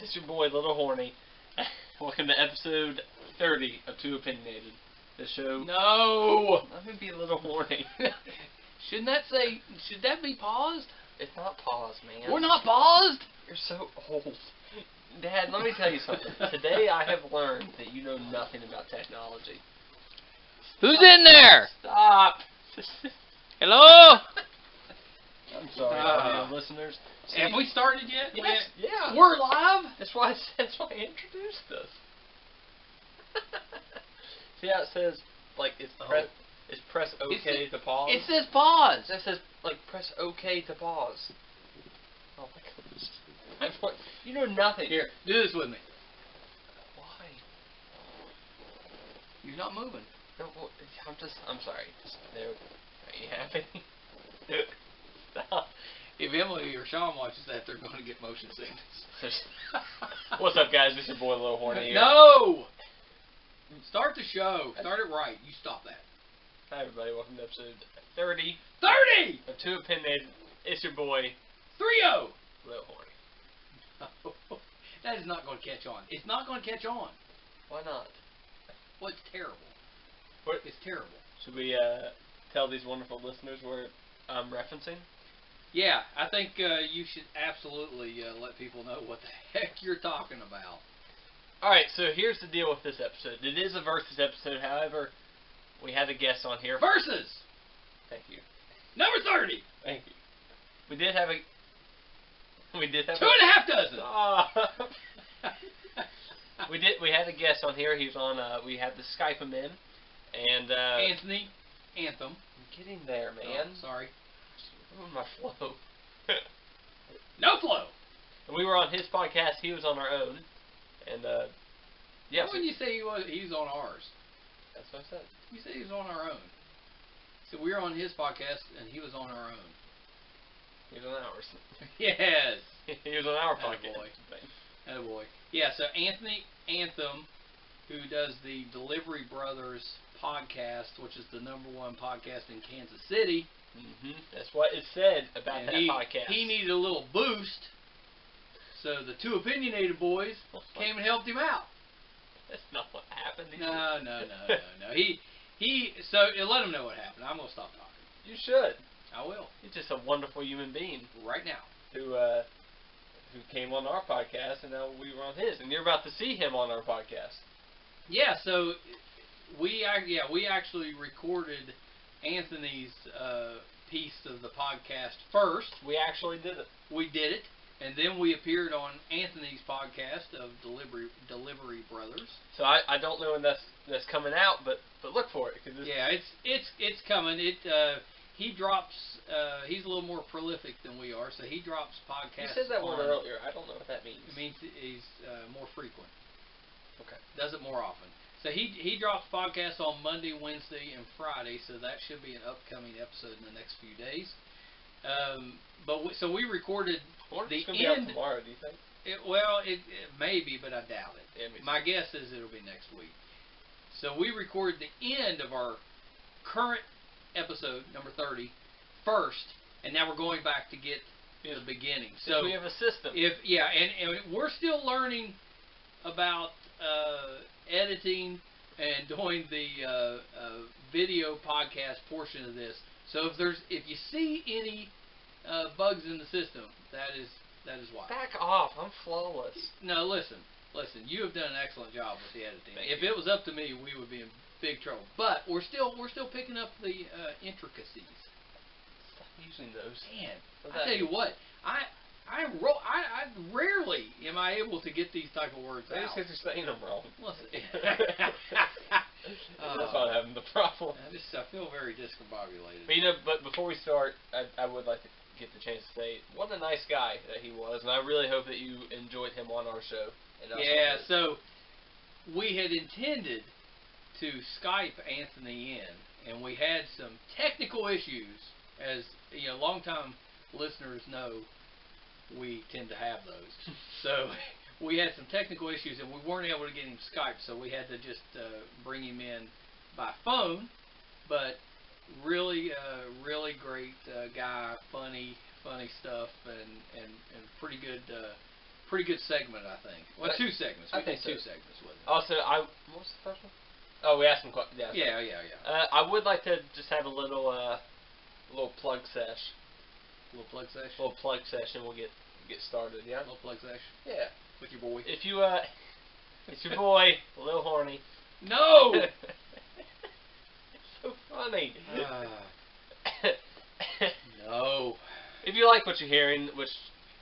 It's your boy, Little Horny. Welcome to episode 30 of Two Opinionated. The show. No! Let me be a little horny. Shouldn't that say, should that be paused? It's not paused, man. We're not paused? You're so old. Dad, let me tell you something. Today I have learned that you know nothing about technology. Who's in there? Stop! Hello? I'm sorry, audio listeners. See, Have we started yet? Yes, yeah. We're live? That's why I introduced us. See how it says, like, it's press OK to pause? It says pause. That says, like, press OK to pause. Oh my gosh. You know nothing. Here, do this with me. Why? You're not moving. No, well, I'm sorry. Are you happy? Stop. If Emily or Sean watches that, they're going to get motion sickness. What's up, guys? This is your boy, Little Horny here. No! Start the show. Start it right. You stop that. Hi, everybody. Welcome to episode 30. 30! Of Two Opinionated. It's your boy, 3-0. Little Horny. That is not going to catch on. It's not going to catch on. Why not? Well, it's terrible. What? It's terrible. Should we tell these wonderful listeners where I'm referencing? Yeah, I think you should absolutely let people know what the heck you're talking about. Alright, so here's the deal with this episode. It is a versus episode, however, we have a guest on here. Versus! Thank you. Number 30! Thank you. We did have 2.5 dozen! We had a guest on here. He was on, we had to Skype him in. And, Anthony, Anthem. I'm getting there, man. Oh, sorry. Oh, my flow. No flow! And we were on his podcast. He was on our own. And, yeah. Why wouldn't you say he's on ours? That's what I said. You said he was on our own. So we were on his podcast, and he was on our own. He was on ours. Yes! He was on our podcast. Oh boy. Yeah, so Anthony Anthem, who does the Delivery Brothers podcast, which is the #1 podcast in Kansas City. That's what it said about that podcast. He needed a little boost, so the Two Opinionated boys came and helped him out. That's not what happened. No. So let him know what happened. I'm gonna stop talking. You should. I will. He's just a wonderful human being. Right now. Who came on our podcast, and now we were on his, and you're about to see him on our podcast. Yeah. So we actually recorded Anthony's piece of the podcast first. We actually did it. We did it, and then we appeared on Anthony's podcast of Delivery Brothers. So I don't know when that's coming out, but look for it. Yeah, it's coming. He drops. He's a little more prolific than we are, so he drops podcasts. You said that one earlier. I don't know what that means. It means he's more frequent. Okay. Does it more often. So he drops podcasts on Monday, Wednesday, and Friday. So that should be an upcoming episode in the next few days. So we recorded the it's gonna be out tomorrow. Do you think? It may be, but I doubt it. Yeah, my guess is it'll be next week. So we recorded the end of our current episode, number 30, first, and now we're going back to get the beginning. So we have a system. And we're still learning about editing and doing the video podcast portion of this. So if you see any bugs in the system, that is why. Back off! I'm flawless. No, listen. You have done an excellent job with the editing. If it was up to me, we would be in big trouble. But we're still picking up the intricacies. Stop using those. Man, I tell you what, I rarely am I able to get these type of words out. Just because you're saying them wrong. That's not having the problem. I feel very discombobulated. But before we start, I would like to get the chance to say what a nice guy that he was, and I really hope that you enjoyed him on our show. Yeah, so we had intended to Skype Anthony in, and we had some technical issues. As you know, longtime listeners know, we tend to have those. So we had some technical issues, and we weren't able to get him Skype, so we had to just bring him in by phone. But really great guy, funny stuff, and pretty pretty good segment, I think. Well, 2 segments. We did 2 segments with it. Also, what's the first one? Oh, we asked some questions. Yeah. I would like to just have a little plug sesh. Little plug session. Little plug session. We'll get started. Yeah. Little plug session. Yeah. With your boy. If you it's your boy, a little horny. No. It's so funny. No. If you like what you're hearing, which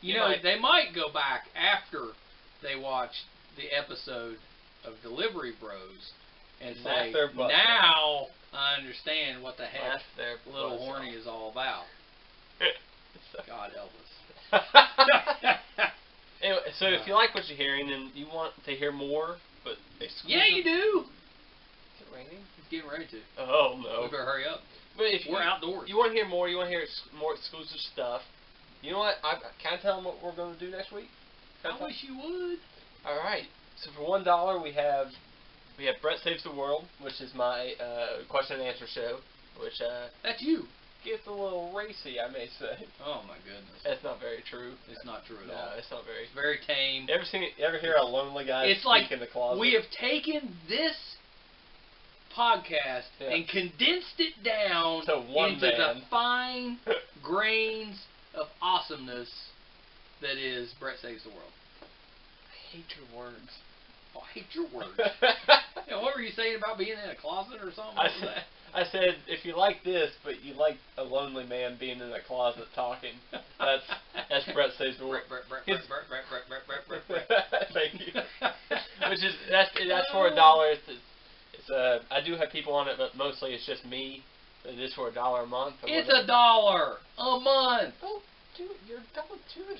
you know, they might go back after they watch the episode of Delivery Bros and say, now I understand what the heck Little Horny is all about. God help us. Anyway, so if you like what you're hearing and you want to hear more, but exclusive... Yeah, you do. Is it raining? It's getting ready to. Oh, no. We better hurry up. But if we're outdoors. You want to hear more, you want to hear more exclusive stuff, you know what? Can I tell them what we're going to do next week? I wish you would. All right. So for $1, we have Brett Saves the World, which is my question and answer show, which that's you. Gets a little racy, I may say. Oh my goodness. That's not very true. It's not true at all. No, it's not very. It's very tame. Ever hear a lonely guy speak in the closet? We have taken this podcast and condensed it down to one into the fine grains of awesomeness that is Brett Saves the World. I hate your words. Oh, I hate your words. What were you saying about being in a closet or something? I said, if you like this, but you like a lonely man being in a closet talking, that's Brett Saves the World. Thank you. Which is that's for $1. I do have people on it, but mostly it's just me. It is for $1 a month. It's $1 a month. Don't do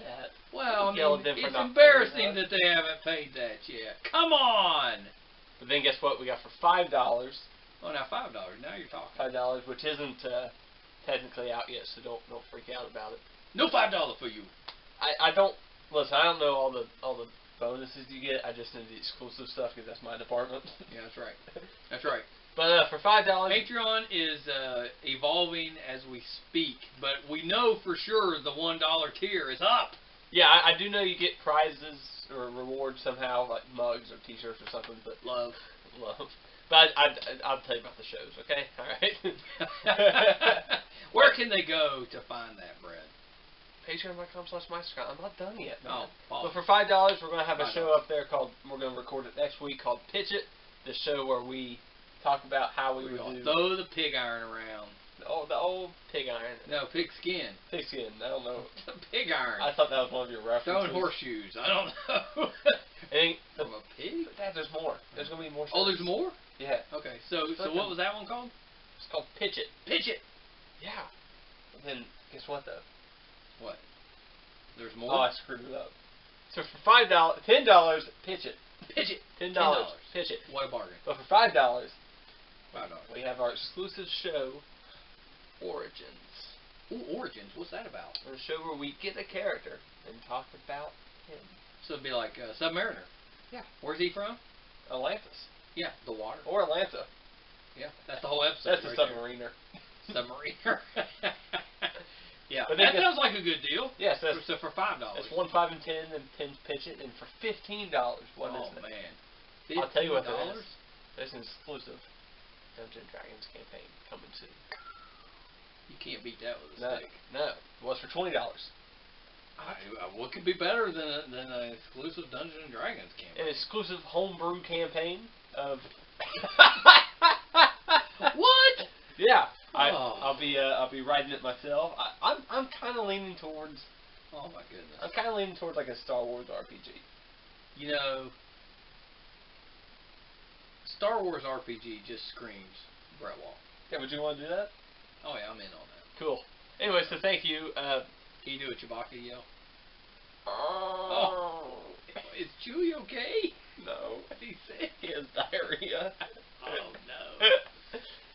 that. Well, I mean, it's embarrassing that they haven't paid that yet. Come on. But then guess what? We got for $5. Oh, now $5. Now you're talking. $5, which isn't technically out yet, so don't freak out about it. No $5 for you. I don't listen. I don't know all the bonuses you get. I just know the exclusive stuff because that's my department. Yeah, that's right. That's right. But for $5, Patreon is evolving as we speak, but we know for sure the $1 tier is up. Yeah, I do know you get prizes or rewards somehow, like mugs or T-shirts or something. But love. But I'll tell you about the shows, okay? All right. Where can they go to find that, Brad? Patreon.com/MeisterCon. I'm not done yet, man. Oh, but for $5, we're gonna have a show up there called. We're gonna record it next week called Pitch It, the show where we talk about how we would do. Throw the pig iron around. The old pig iron. No, pig skin. Pig skin. I don't know. The pig iron. I thought that was one of your references. Throwing horseshoes. I don't know. From a pig? But Dad, there's more. There's gonna be more. Oh, there's more? Yeah. Okay. So what was that one called? It's called Pitch It. Pitch It. Yeah. And then guess what though? What? There's more. Oh, I screwed it up. So for $10, pitch it. Pitch it. $10. Pitch it. What a bargain. But for $5, we have our exclusive show, Origins. Ooh, Origins. What's that about? A show where we get a character and talk about him. So it'd be like Submariner. Yeah. Where's he from? Atlantis. Yeah, the water. Or Atlanta. Yeah, that's the whole episode. That's the submariner. Submariner. Yeah, but that sounds like a good deal. Yes, yeah, so for $5. It's 1, 5, and 10, and 10's pitch it, and for $15, what is it? Man, $15? I'll tell you what it is. There's an exclusive Dungeons & Dragons campaign coming soon. You can't beat that with a stick. No. Well, it's for $20. What could be better than an exclusive Dungeons & Dragons campaign? An exclusive homebrew campaign of... What? Yeah. I'll be writing it myself. I'm kind of leaning towards. Oh my goodness. I'm kind of leaning towards like a Star Wars RPG. You know, Star Wars RPG just screams Brett Wall. Yeah, would you want to do that? Oh yeah, I'm in on that. Cool. Anyway, so thank you. Can you do a Chewbacca yell? Oh. Is Chewie okay? No. What did he say? He has diarrhea. Oh no.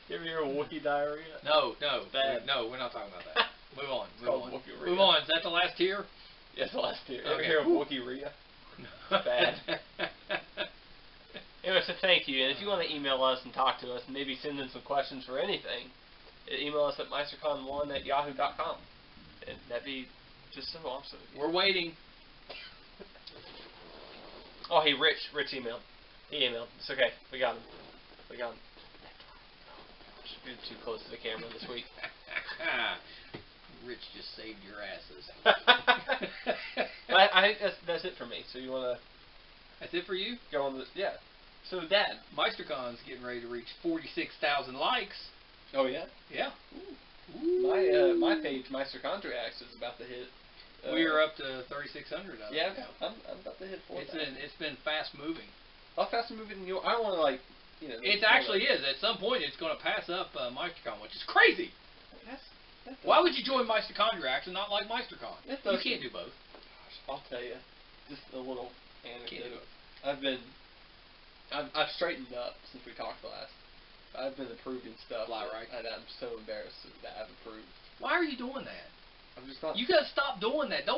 You ever hear of Wookiee diarrhea? No. Bad. No, we're not talking about that. Move on. Move on. Is that the last tier? Yes, the last tier. Okay. Ever hear of Wookiee-ria? Bad. Anyway, so thank you. And if you want to email us and talk to us, and maybe send in some questions for anything, email us at meistercon1@yahoo.com. And that'd be just so awesome. We're waiting. Oh, hey, Rich emailed. He emailed. It's okay. We got him. You're too close to the camera this week. Rich just saved your asses. I think that's it for me. So you wanna? That's it for you? Go on this. Yeah. So Dad, MeisterCon's getting ready to reach 46,000 likes. Oh yeah. Yeah. Ooh. My page, MeisterCon Reacts, is about to hit. We are up to 3,600. Yeah, I'm about to hit 4,000. It's been fast moving. How fast moving? I don't want to like. It actually is. At some point, it's going to pass up MeisterCon, which is crazy. Why would you join MeisterCon Reacts and not like MeisterCon? You can't do both. Gosh, I'll tell you, just a little anecdote. Can't do it. I've straightened up since we talked last. I've been approving stuff. Right. And I'm so embarrassed that I've approved. Why are you doing that? I'm just not. You gotta stop doing that.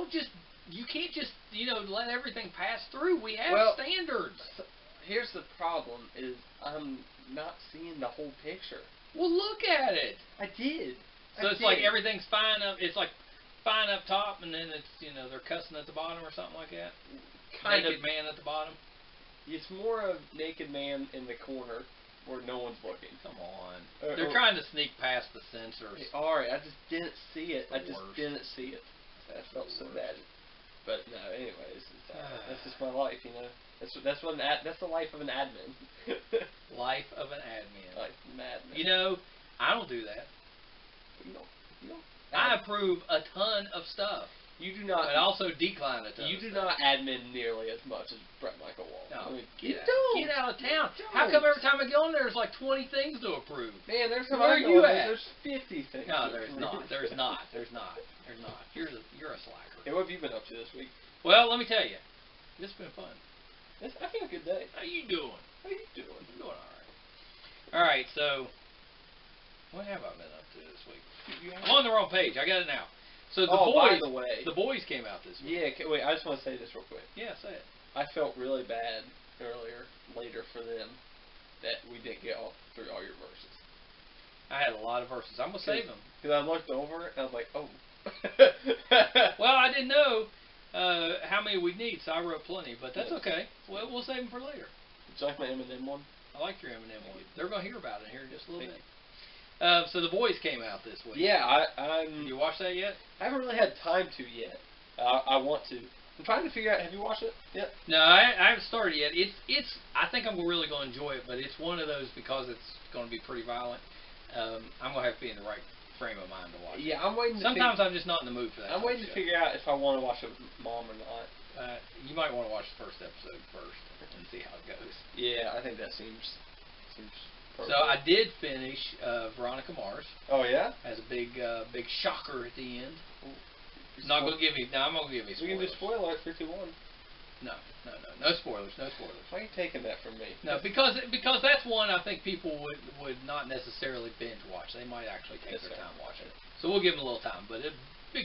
You can't just let everything pass through. We have standards. Here's the problem: is I'm not seeing the whole picture. Well, look at it. I did. So it's like everything's fine up. It's like fine up top, and then it's they're cussing at the bottom or something like that. Naked man at the bottom. It's more of naked man in the corner where no one's looking. Come on. They're trying to sneak past the censors. Alright, I just didn't see it. I didn't see it. I felt so bad. But no, anyways, that's just my life, That's the life of an admin. Life of an admin. Life of an admin. I don't do that. You don't. I approve a ton of stuff. You do not. But also decline a ton. You do not admin nearly as much as Brett Michael Wall. No, Get out of town. How come every time I go in there's like 20 things to approve? Man, there's where are you at? There's 50 things. No, there's not. There's not. You're a slacker. Hey, what have you been up to this week? Well, let me tell you, it's been fun. I've had a good day. How you doing? I'm doing all right. All right, so what have I been up to this week? I'm on the wrong page. I got it now. So by the way, the boys came out this week. Yeah, wait. I just want to say this real quick. Yeah, say it. I felt really bad later for them that we didn't get through all your verses. I had a lot of verses. I'm gonna save them. Because I looked over it and I was like, oh. Well, I didn't know how many we'd need, so I wrote plenty. But that's okay. Well, we'll save them for later. Did you like my Eminem one? I like your Eminem one. They're gonna hear about it here in just a little bit. So the boys came out this week. Yeah, I'm. You watched that yet? I haven't really had time to yet. I want to. I'm trying to figure out. Have you watched it yet? No, I haven't started yet. It's. I think I'm really going to enjoy it, but it's one of those because it's going to be pretty violent. I'm going to have to be in the right frame of mind to watch. Yeah, I'm waiting. Sometimes I'm just not in the mood for that. I'm waiting to figure out if I want to watch it with Mom or not. You might want to watch the first episode first and see how it goes. Yeah, I think that seems. So I did finish Veronica Mars. Oh yeah? As a big shocker at the end. I'm gonna give you spoilers. We can do spoiler at 51. No spoilers. Why are you taking that from me? No, because that's one I think people would not necessarily binge watch. They might actually take their time watching it. So we'll give them a little time, but big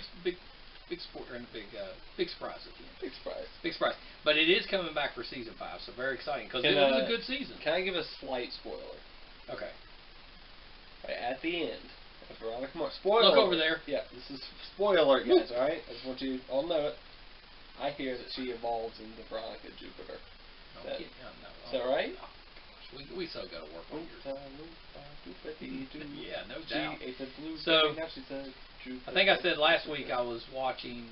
spoiler and a big surprise at the end. Big surprise. But it is coming back for season 5, so very exciting because it was a good season. Can I give a slight spoiler? Okay. Right, at the end, Veronica Mars. Spoiler. Look over there. Yeah, this is spoiler, guys. All right, I just want you all know it. I hear that she evolves into Veronica Jupiter. No. Is that right? Oh, gosh, we so got to work on yours. Yeah, no doubt. So I think I said last week I was watching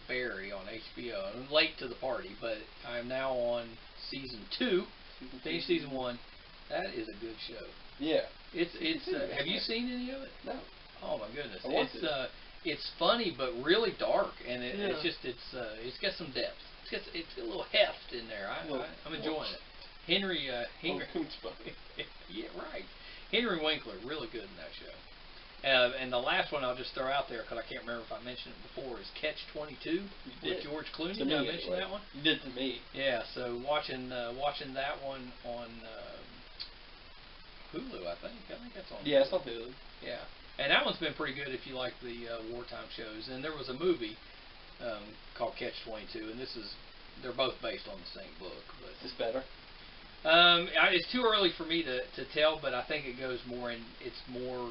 Barry on HBO. I'm late to the party, but I am now on season 2. Finished season 1. That is a good show. Yeah. It's have you seen any of it? No. Oh my goodness. It's funny but really dark, and it's got some depth. It's got a little heft in there. I'm enjoying it. Henry yeah, right. Henry Winkler, really good in that show. And the last one I'll just throw out there because I can't remember if I mentioned it before is Catch 22 with George Clooney. Did I mention that one? You did to me. Yeah. So watching that one on Hulu, I think that's on. Yeah, it's on Hulu. Yeah, and that one's been pretty good if you like the wartime shows. And there was a movie called Catch 22, and they're both based on the same book. But is this better? It's too early for me to tell, but I think it goes more it's more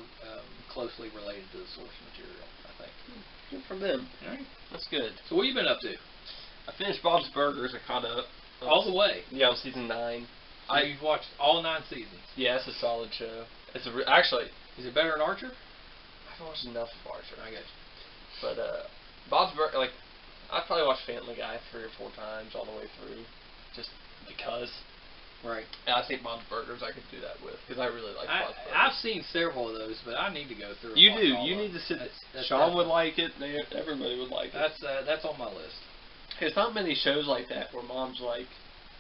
closely related to the source material, I think. Good for them. All right. That's good. So what have you been up to? I finished Bob's Burgers. I caught up. All the way. Yeah, on season 9. So you've watched all 9 seasons. Yeah, it's a solid show. It's actually. Is it better than Archer? I've watched enough of Archer. I guess. But Bob's Burgers, like, I've probably watched Family Guy 3 or 4 times all the way through, just because. Right. And I think Bob's Burgers I could do that with, because I really like Bob's Burgers. I've seen several of those, but I need to go through. You do. You need to sit. Sean would like it. Everybody would like it. That's on my list. There's not many shows like that where mom's like,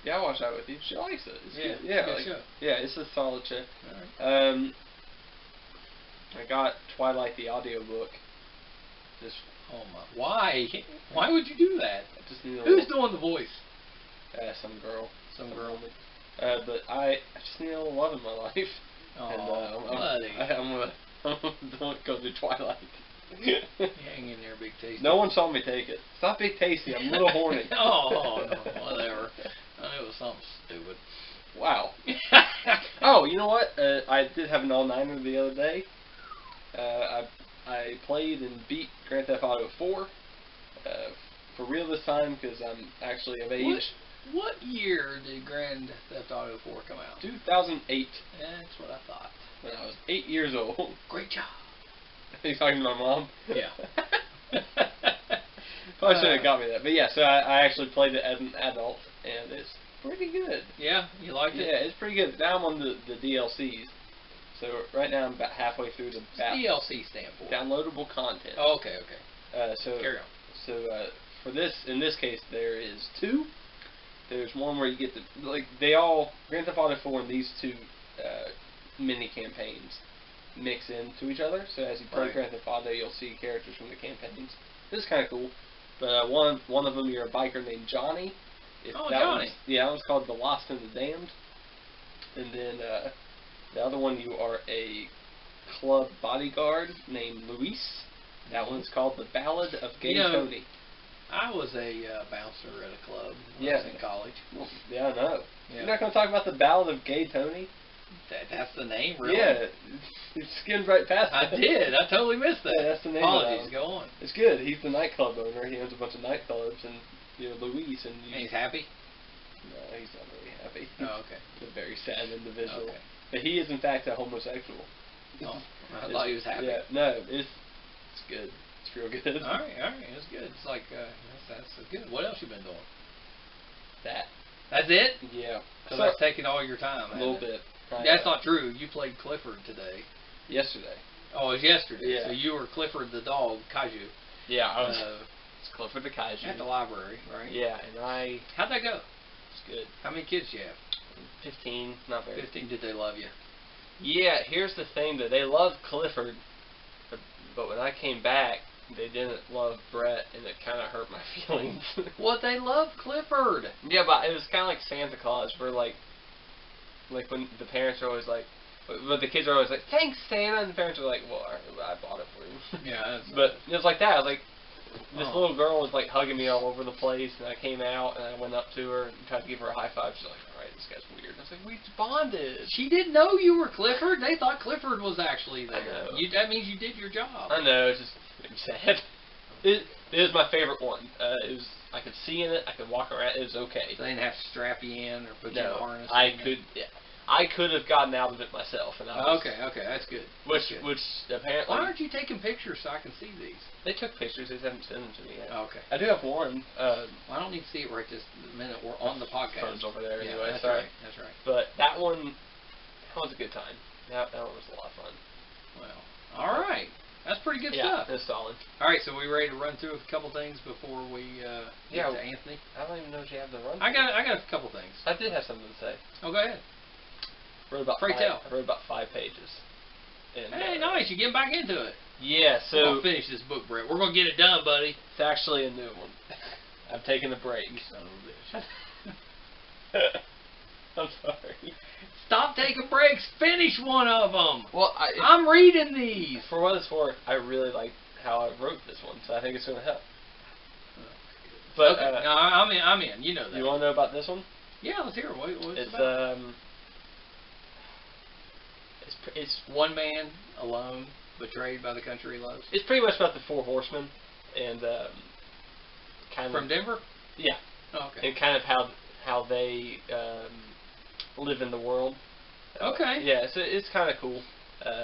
yeah, I watch that with you. She likes it. It's good. Yeah, good show. Yeah, it's a solid show. All right. I got Twilight the audiobook. Just oh my! Why? Why would you do that? Just need Who's doing the voice? Some girl. Some girl. But I just need a little love in my life. Oh, and I'm gonna go do Twilight. Hang in there, Big Tasty. No one saw me take it. It's not Big Tasty. I'm a little horny. Oh, no, whatever. It was something stupid. Wow. Oh, you know what? I did have an all-nighter the other day. I played and beat Grand Theft Auto 4 for real this time because I'm actually of age. What year did Grand Theft Auto 4 come out? 2008. That's what I thought. When I was 8 years old. Great job. Are you talking to my mom? Yeah. Probably should have got me that. But yeah, so I actually played it as an adult, and it's pretty good. Yeah? You liked it? Yeah, it's pretty good. Now I'm on the DLCs. So right now I'm about halfway through the DLC stand for? downloadable content. Oh, okay, okay. So carry on. So for this, in this case, there is 2. There's one where you get the Grand Theft Auto 4 and these 2 mini campaigns mix into each other. So as you play Grand Theft Auto, you'll see characters from the campaigns. This is kind of cool. But one of them, you're a biker named Johnny. Johnny. That one's called The Lost and the Damned. And then the other one, you are a club bodyguard named Luis. That one's called The Ballad of Gay Tony. I was a bouncer at a club when I was in college. Well, yeah, I know. Yeah. You're not going to talk about The Ballad of Gay Tony? That's the name, really? Yeah. You skimmed right past it. I did. I totally missed that. Yeah, that's the name Apologies. of it. Go on. It's good. He's the nightclub owner. He owns a bunch of nightclubs, and Luis and he's happy? No, he's not really happy. Oh, okay. He's a very sad individual. Okay. But he is in fact a homosexual. Oh, I thought he was happy. Yeah, no, it's good. It's real good. All right, it's good. It's like that's good. What else you been doing? That's it? Yeah. So that's taking all your time. A little bit. That's not true. You played Clifford today. Yesterday. Oh, it was yesterday. Yeah. So you were Clifford the dog, Kaiju. Yeah, I was. It's Clifford the Kaiju. At the library, right? Yeah, and how'd that go? It's good. How many kids do you have? 15. Not very. 15. Did they love you? Yeah. Here's the thing: that they loved Clifford, but when I came back, they didn't love Brett, and it kind of hurt my feelings. What? They loved Clifford. Yeah, but it was kind of like Santa Claus, where like when the parents are always like, but the kids are always like, "Thanks, Santa," and the parents are like, "Well, I bought it for you." Yeah. But it was like that. I was like, this little girl was like hugging me all over the place, and I came out and I went up to her and tried to give her a high five. She's like, "All right, this guy's weird." I was like, "We bonded." She didn't know you were Clifford. They thought Clifford was actually there. I know. That means you did your job. I know. It's just sad. It is my favorite one. I could see in it. I could walk around. It was okay. So they didn't have to strap you in or put you in a harness. I could have gotten out of it myself. And okay, that's good. Which apparently. Why aren't you taking pictures so I can see these? They took pictures. They haven't sent them to me yet. Okay. I do have one. I don't need to see it right this minute. We're on the podcast. Phone's over there anyway. That's sorry. right. That's right. But that one was a good time. That one was a lot of fun. Well, all right. That's pretty good stuff. Yeah, it's solid. All right, so we ready to run through a couple things before we get to Anthony? I don't even know if you have the run. I got a couple things. I did have something to say. Oh, go ahead. I wrote about 5 pages. And, hey, nice. You're getting back into it. Yeah, so... We're going to finish this book, Brett. We're going to get it done, buddy. It's actually a new one. I'm taking a break. You son of a bitch. I'm sorry. Stop taking breaks. Finish one of them. Well, I'm reading these. For what it's worth, I really like how I wrote this one, so I think it's going to help. But okay. No, I'm in. You know that. You want to know about this one? Yeah, let's hear it. What's it's about? It's one man alone, betrayed by the country he loves. It's pretty much about the 4 horsemen, and kind of from Denver. Yeah. Oh, okay. And kind of how how they live in the world. Okay. Yeah, so it's kind of cool.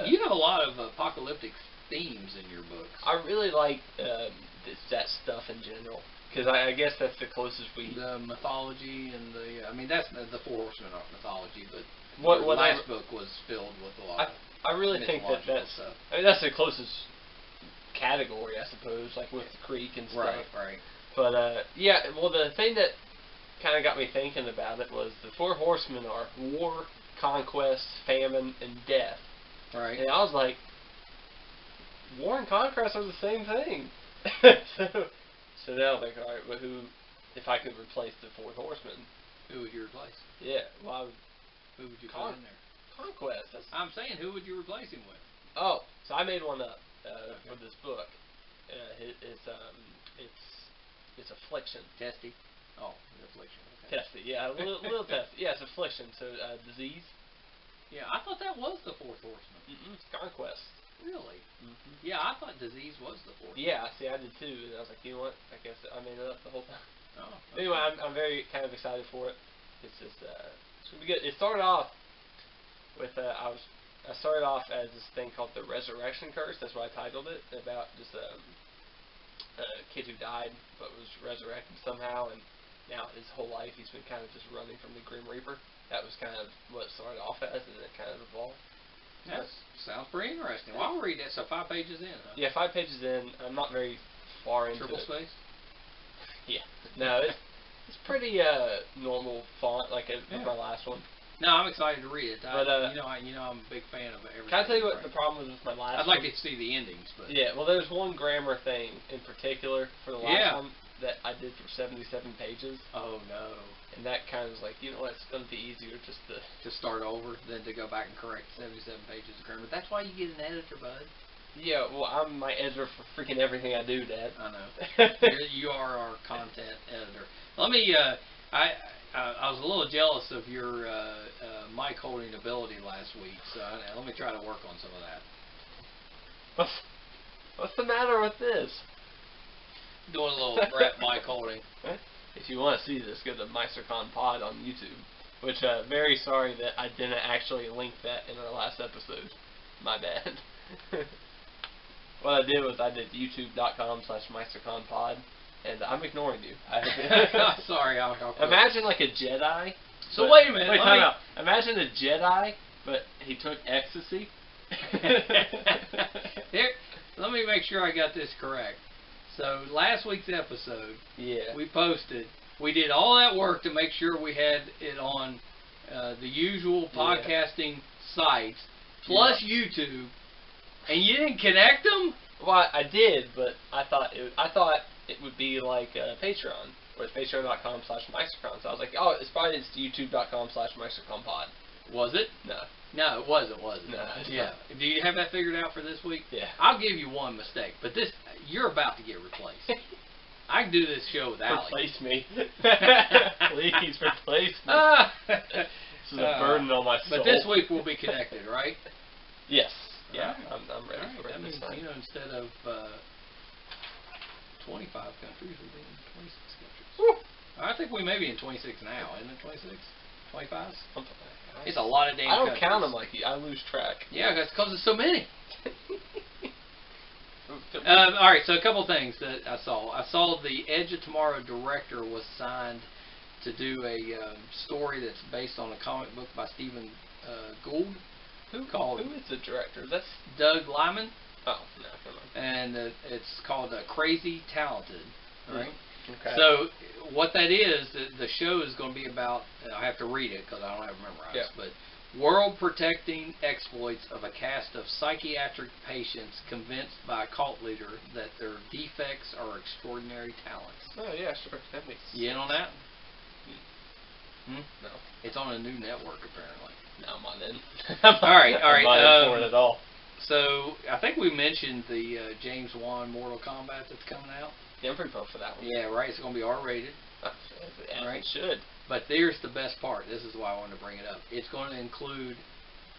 You have a lot of apocalyptic themes in your books. I really like that stuff in general, because I guess that's the closest we. The mythology and I mean, that's the Four Horsemen aren't mythology, but What your last book was filled with a lot. I really think that's stuff. I mean, that's the closest category, I suppose, like with the Creek and stuff. Right. But yeah, well, the thing that kind of got me thinking about it was the Four Horsemen are war, conquest, famine, and death. Right. And I was like, war and conquest are the same thing. so now I'm like, all right, well, if I could replace the Four Horsemen, who would you replace? Yeah, well, who would you put in there? Conquest. I'm saying, who would you replace him with? Oh, so I made one up for this book. It's affliction. Testy. Oh, affliction. Okay. Testy. Yeah, a little testy. Yeah, it's affliction. So disease. Yeah, I thought that was the Fourth Horseman. It's conquest. Really? Yeah, I thought disease was the fourth. Yeah, see, I did too, and I was like, you know what? I guess I made it up the whole time. Oh. Okay. Anyway, I'm very kind of excited for it. It's just it's gonna be good. It started off with I started off as this thing called the Resurrection Curse. That's what I titled it, about just a kid who died but was resurrected somehow, and now his whole life he's been kind of just running from the Grim Reaper. That was kind of what it started off as, and it kind of evolved. That sounds pretty interesting. Well, I'll read that. So 5 pages in, huh? Yeah, 5 pages in. I'm not very far into Triple it. space? Yeah. No, it's pretty normal font, like my last one. No, I'm excited to read it. But you know, I'm a big fan of everything. Can I tell you what the problem was with my last one? I'd like to see the endings, but yeah. Well, there's one grammar thing in particular for the last one that I did for 77 pages. Oh no. And that kind of was like, you know what, it's going to be easier just to start over than to go back and correct 77 pages of grammar. That's why you get an editor, bud. Yeah, well, I'm my editor for freaking everything I do, Dad. I know. You are our content editor. Let me, I was a little jealous of your mic holding ability last week, so let me try to work on some of that. What's the matter with this? Doing a little Brett mic holding. If you want to see this, go to MeisterCon Pod on YouTube. Which, very sorry that I didn't actually link that in our last episode. My bad. What I did was I did youtube.com/MeisterConPod, and I'm ignoring you. Sorry, I'll imagine like a Jedi. So wait a minute. Wait, time out. Imagine a Jedi, but he took ecstasy. Here, let me make sure I got this correct. So last week's episode, we posted. We did all that work to make sure we had it on the usual podcasting sites, plus YouTube, and you didn't connect them. Well, I did, but I thought it would be like Patreon, or it's patreon.com/MeisterCon. So I was like, oh, it's probably youtube.com/MeisterConPod. Was it? No. No, it wasn't. No. Yeah. Do you have that figured out for this week? Yeah. I'll give you one mistake, but you're about to get replaced. I can do this show without Replace me. Please replace me. This is a burden on my soul. But this week we'll be connected, right? Yes. Yeah. Right. I'm ready for it. That means, instead of 25 countries, we'll be in 26 countries. Woo. I think we may be in 26 now. Isn't it 26? 25? It's a lot of damn I don't countries. count them like you. I lose track. Yeah, that's because there's so many. All right, so a couple things that I saw. I saw the Edge of Tomorrow director was signed to do a story that's based on a comic book by Stephen Gould. Who is the director? That's Doug Lyman. Oh, no, come on. And it's called Crazy Talented. Right. Okay. So what that is, the show is going to be about. I have to read it because I don't have it memorized. But world-protecting exploits of a cast of psychiatric patients convinced by a cult leader that their defects are extraordinary talents. Oh yeah, sure. That makes sense. You in on that? No. It's on a new network apparently. No, I'm not in. All right. I'm not in for it at all. So I think we mentioned the James Wan Mortal Kombat that's coming out. Yeah, I'm pretty pumped for that one. Yeah, right. It's going to be R-rated. Right. It should. But there's the best part. This is why I wanted to bring it up. It's going to include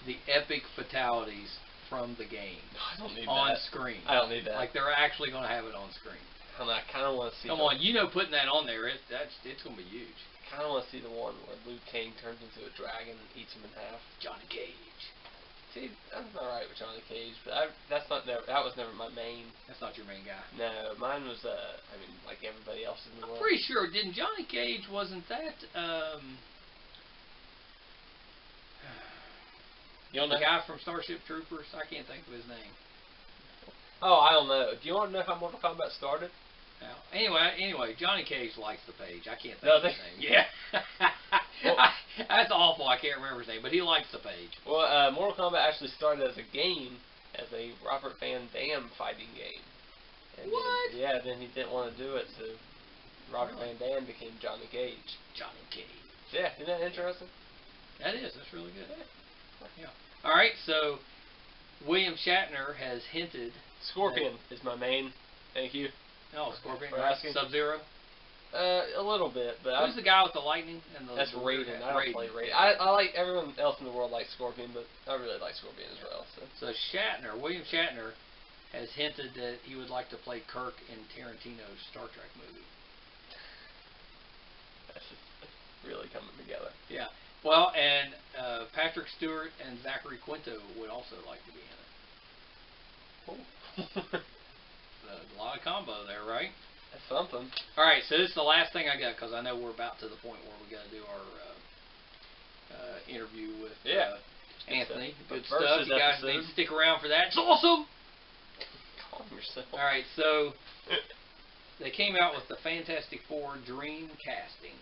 the epic fatalities from the game. I don't need on that. Screen. I don't need that. Like they're actually going to have it on screen. I kind of want to see. Come on, putting that on there, it's going to be huge. I kind of want to see the one where Liu Kang turns into a dragon and eats him in half. Johnny Cage. See, I'm alright with Johnny Cage, but that was never my main. That's not your main guy. No, mine was like everybody else in the I'm world. pretty sure didn't Johnny Cage wasn't that You don't know the guy from Starship Troopers? I can't think of his name. Oh, I don't know. Do you want to know how Mortal Kombat started? No. Anyway, Johnny Cage likes the page. I can't think No, of his name. Yeah. Well, that's awful. I can't remember his name, but he likes the page. Well, Mortal Kombat actually started as a game, as a Robert Van Dam fighting game. And What? Then he didn't want to do it, so Robert Van Dam became Johnny Cage. Johnny Cage. Yeah, isn't that interesting? That is. That's really good. Yeah. All right. So William Shatner has hinted. Scorpion is my main. Thank you. Oh, Scorpion. For asking. Sub-Zero. A little bit, but Who's the guy with the lightning and the? That's Raiden. I don't play Raiden. Yeah. I like everyone else in the world likes Scorpion, but I really like Scorpion as well. So William Shatner, has hinted that he would like to play Kirk in Tarantino's Star Trek movie. That's just really coming together. Yeah. Well, and Patrick Stewart and Zachary Quinto would also like to be in it. Cool. A lot of combo there, right? That's something. All right, so this is the last thing I got because I know we're about to the point where we got to do our interview with Anthony. Good stuff. You guys need to stick around for that. It's awesome. Calm yourself. All right, so they came out with the Fantastic Four Dream casting.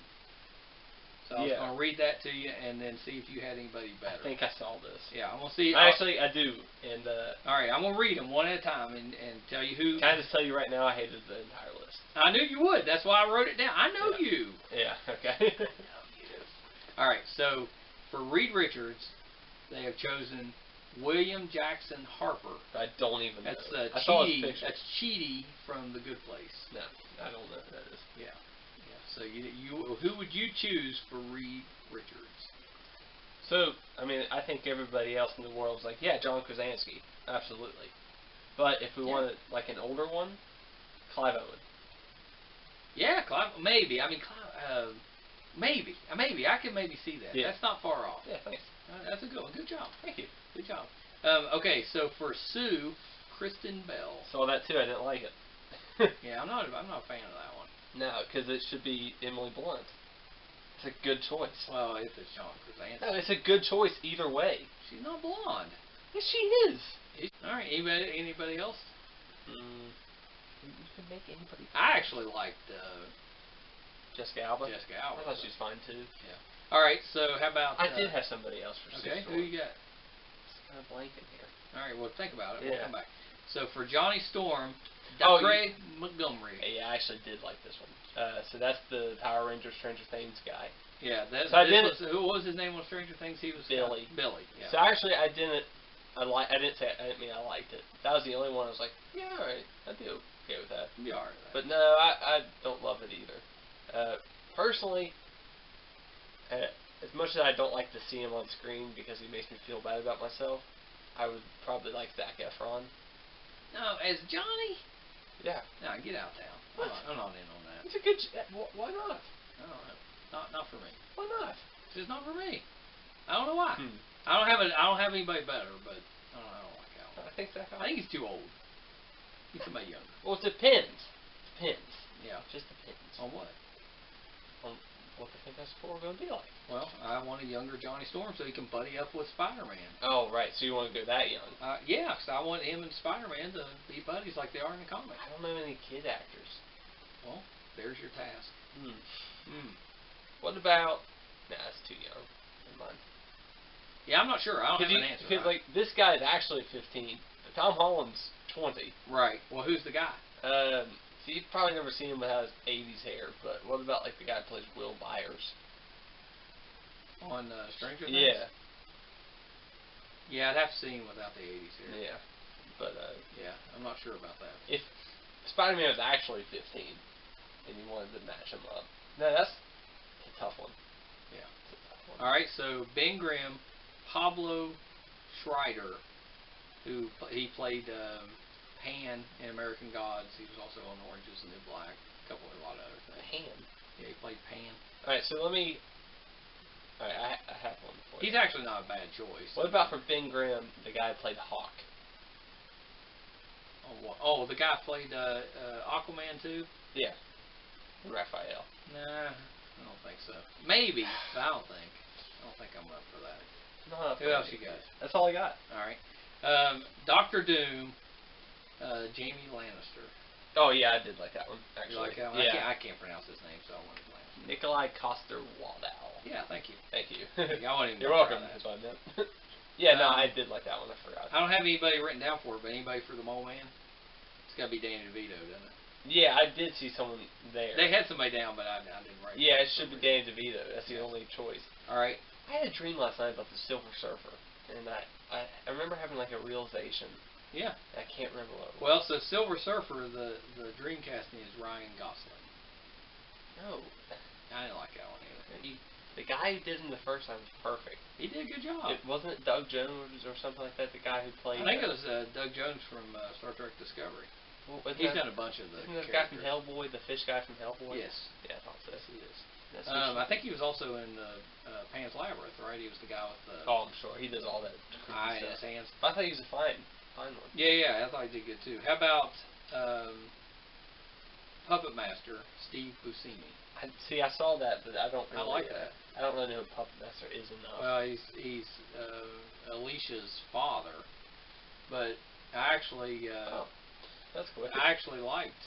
So I was going to read that to you and then see if you had anybody better. I think I saw this. Yeah, I'm going to see. Actually, I do. And all right, I'm going to read them one at a time and tell you who. Can I just tell you right now, I hated the entire list. I knew you would. That's why I wrote it down. I know you. Yeah, okay. I know you. All right, so for Reed Richards, they have chosen William Jackson Harper. I don't even know. That's I saw his picture. That's Chidi from The Good Place. No, I don't know who that is. Yeah. So who would you choose for Reed Richards? So, I mean, I think everybody else in the world is like, yeah, John Krasinski, absolutely. But if we wanted like an older one, Clive Owen. Yeah, Clive. Maybe. I mean, Clive. Maybe. I can maybe see that. Yeah. That's not far off. Yeah, thanks. That's a good one. Good job. Thank you. Good job. Okay, so for Sue, Kristen Bell. Saw that too. I didn't like it. Yeah, I'm not a fan of that one. No, because it should be Emily Blunt. It's a good choice. Well, if it's John Krasinski. No, it's a good choice either way. She's not blonde. Yes, she is. All right. Anybody else? You can make anybody. I actually liked Jessica Alba. Jessica Alba. I thought she was fine too. Yeah. All right. So how about? I did have somebody else for. Okay. Who you got? It's kind of blanking here. All right. Well, think about it. Yeah. We'll come back. So for Johnny Storm, Craig Montgomery. Yeah, I actually did like this one. So that's the Power Rangers Stranger Things guy. Yeah, that's. So who was his name on Stranger Things? He was Billy. Billy. Yeah. So actually, I didn't mean I liked it. That was the only one I was like, yeah, all right, I'd be okay with that. You are. But no, I don't love it either. Personally, as much as I don't like to see him on screen because he makes me feel bad about myself, I would probably like Zac Efron. No, as Johnny? Yeah. No, get out now. What? I'm not in on that. It's a good. Why not? I don't know. Not for me. Why not? It's just not for me. I don't know why. Hmm. I don't have anybody better, but I don't like that one. I think Zac Efron. I think he's too old. He's somebody younger. Well, it depends. Depends. Yeah. It just depends. On what? On what the Fantastic Four are going to be like. Well, I want a younger Johnny Storm so he can buddy up with Spider-Man. Oh, right. So you want to go that young? Yeah, because I want him and Spider-Man to be buddies like they are in the comics. I don't know any kid actors. Well, there's your task. What about... Nah, that's too young. Never mind. Yeah, I'm not sure. I don't have an answer. Because, like, this guy is actually 15. Tom Holland's 20. Right. Well, who's the guy? So you've probably never seen him without his 80s hair, but what about, like, the guy who plays Will Byers? On Stranger Things? Yeah. Yeah, I'd have to see him without the 80s hair. Yeah. But, yeah, I'm not sure about that. If Spider-Man was actually 15, and you wanted to match him up. No, that's a tough one. Yeah. It's a tough one. Alright, so Ben Grimm, Pablo Schreider, who he played Pan in American Gods. He was also on Orange is the New Black. A lot of other things. Pan? Yeah, he played Pan. Alright, so let me... Alright, I have one for you. He's actually not a bad choice. What about for Ben Grimm, the guy who played Hawk? Oh, the guy played Aquaman too? Yeah. Raphael. Nah, I don't think so. Maybe, but I don't think I'm up for that. No, Who else you got? That's all I got. Alright. Doctor Doom, Jamie Lannister. Oh yeah, I did like that one. Actually, You like that one? Yeah. I can't pronounce his name, so I wanted to Lannister. Nikolai Coster-Waldau. Yeah, thank you. Thank you. I wasn't even You're gonna welcome. try that. Yeah, no, I did like that one. I forgot. I don't have anybody written down for it, but anybody for the Mole Man? It's got to be Danny DeVito, doesn't it? Yeah, I did see someone there. They had somebody down, but I didn't write. Yeah, it should be Danny DeVito. That's the only choice. All right. I had a dream last night about the Silver Surfer, and I remember having like a realization. Yeah. I can't remember what it was. Well, so Silver Surfer, the dream casting is Ryan Gosling. No. I didn't like that one either. The guy who did him the first time was perfect. He did a good job. It wasn't it Doug Jones or something like that, the guy who played... I think it was Doug Jones from Star Trek Discovery. Well, He's done a bunch of the Isn't the guy from Hellboy, the fish guy from Hellboy? Yes. Yeah, I thought so. Yes, he is. I I think he was also in Pan's Labyrinth, right? He was the guy with the... Oh, I'm sure. He does all that eye in stuff. his hands. I thought he was a fine one. Yeah, I thought he did good too. How about Puppet Master, Steve Buscemi? I saw that, but I don't really... I like that. I don't really know who Puppet Master is enough. Well, he's Alicia's father, but I actually that's cool. I actually liked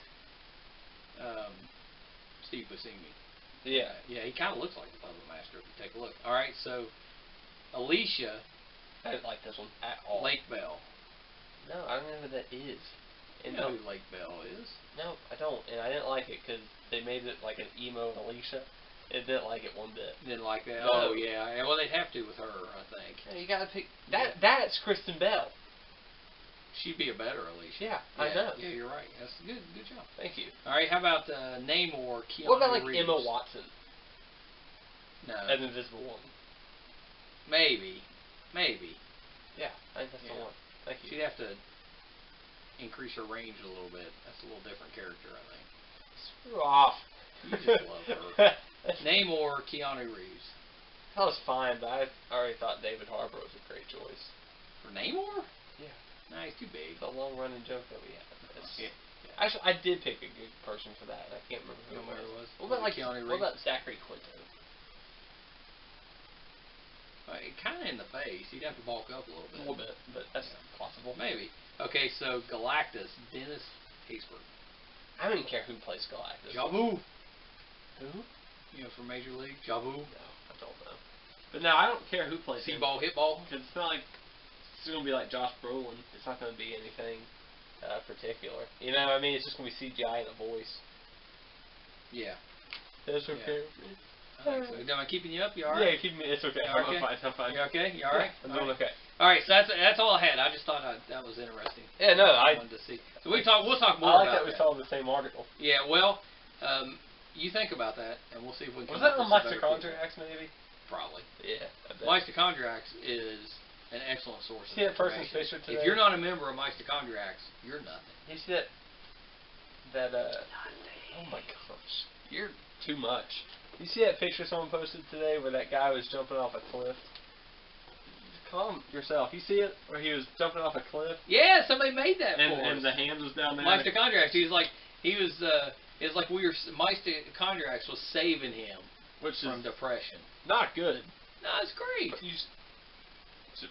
Steve Buscemi. Yeah. Yeah, he kind of looks like the Puppet Master if you take a look. All right, so Alicia. I didn't like this one at all. Lake Bell. No, I don't know who that is. You know who Lake Bell is? No, I don't, and I didn't like it because they made it like an emo Alicia. I didn't like it one bit. Didn't like that? No. Oh, yeah. Well, they'd have to with her, I think. Yeah, you gotta pick... That's Kristen Bell. She'd be a better Alicia. Yeah, I know. Yeah, you're right. That's good. Good job. Thank you. All right, how about Namor, Keanu What about like Reeves? Emma Watson No. as Invisible Woman? Maybe. Yeah, I think that's the one. Thank you. She'd have to increase her range a little bit. That's a little different character, I think. Screw off. You just love her. Namor, Keanu Reeves. That was fine, but I already thought David Harbour was a great choice. For Namor? Yeah. Nah, he's too big. It's a long-running joke that we have. Yeah. Actually, I did pick a good person for that. I can't remember who it was. What about Keanu Reeves? What about Zachary Quinto? Kind of in the face. He'd have to bulk up a little bit. A little bit, but that's possible. Maybe. Okay, so Galactus, Dennis Haysbert. I don't even care who plays Galactus. Jabu. Who? You know, from Major League. Jabu. No, I don't know. But no, I don't care who plays him. C-ball, hit ball. Because it's not like it's going to be like Josh Brolin. It's not going to be anything particular. You know, I mean, it's just going to be CGI and a voice. Yeah. That's okay. I think so. Am I keeping you up? You alright? Yeah, keep me. It's okay. You okay? I'm fine. You okay? You alright? I'm doing okay. Alright, so that's all I had. I just thought that was interesting. Yeah, no, I wanted to see. So we'll talk more I like about that we saw the same article. Yeah, well, you think about that, and we'll see if we can. Was that on Mitochondriacs, maybe? Probably. Yeah. Mitochondriacs is an excellent source. See that person's picture today? If you're not a member of Mitochondriacs, you're nothing. You see that? Oh my gosh, you're too much. You see that picture someone posted today where that guy was jumping off a cliff? Calm yourself. You see it? Where he was jumping off a cliff? Yeah, somebody made that for us. And the hands was down there. Mitochondriacs. It's like Mitochondriacs was saving him from depression. Not good. No, it's great. You should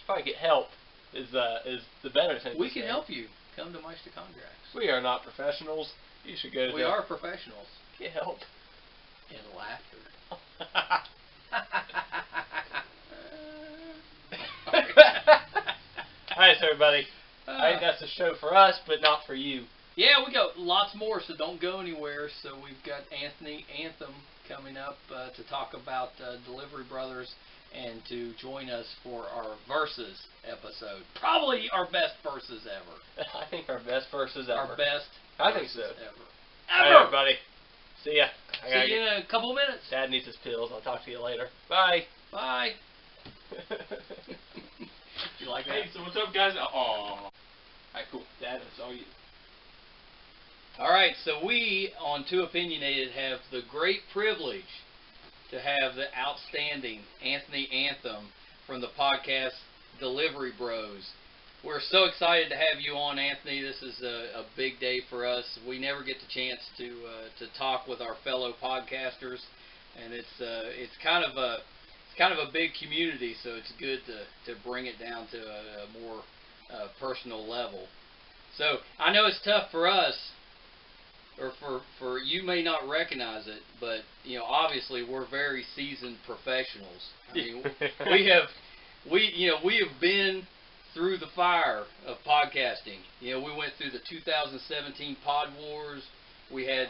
probably get help. Is the better thing. We can help you. Come to Mitochondriacs. We are not professionals. You should go to We are professionals. Get help. In laughter. Alright, so everybody. I think that's the show for us, but not for you. Yeah, we got lots more, so don't go anywhere. So we've got Anthem coming up to talk about Delivery Brothers and to join us for our Versus episode. Probably our best Versus ever. I think our best Versus ever. Our best I think so. ever. Alright, everybody. See ya. See you in a couple minutes. Dad needs his pills. I'll talk to you later. Bye. Bye. You like that? Hey, so what's up, guys? Aww. Alright, cool. Dad, that's all you. All right, so we on Two Opinionated have the great privilege to have the outstanding Anthony Anthem from the podcast Delivery Bros. We're so excited to have you on, Anthony. This is a big day for us. We never get the chance to talk with our fellow podcasters, and it's kind of a big community, so it's good to bring it down to a more personal level. So I know it's tough for us, or for you may not recognize it, but obviously we're very seasoned professionals. I mean, we have been through the fire of podcasting. We went through the 2017 Pod Wars. We had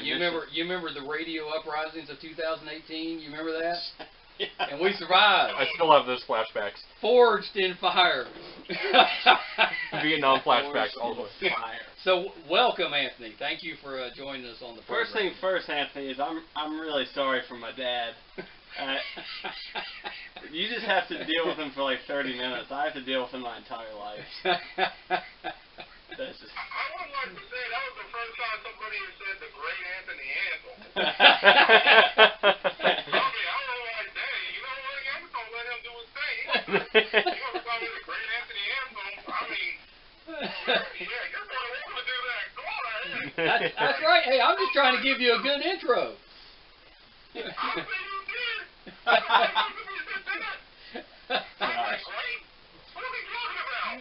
you remember the radio uprisings of 2018? You remember that? Yeah. And we survived. I still have those flashbacks. Forged in fire. Vietnam flashbacks all the way. Fire. So welcome, Anthony. Thank you for joining us on the program. First thing first, Anthony, is I'm really sorry for my dad. You just have to deal with him for like 30 minutes. I have to deal with him my entire life. That's just... I would like to say that was the first time somebody has said the great Anthony Anthem. I was like, dang, you know what? I'm just going to let him do his thing. You want to call me the great Anthony Anthem? I mean, yeah, you're going to want to do that. Go on ahead. That's right. Hey, I'm just trying to give you a good intro. I think you did. I think you did that. I'm like, great? What are we talking about?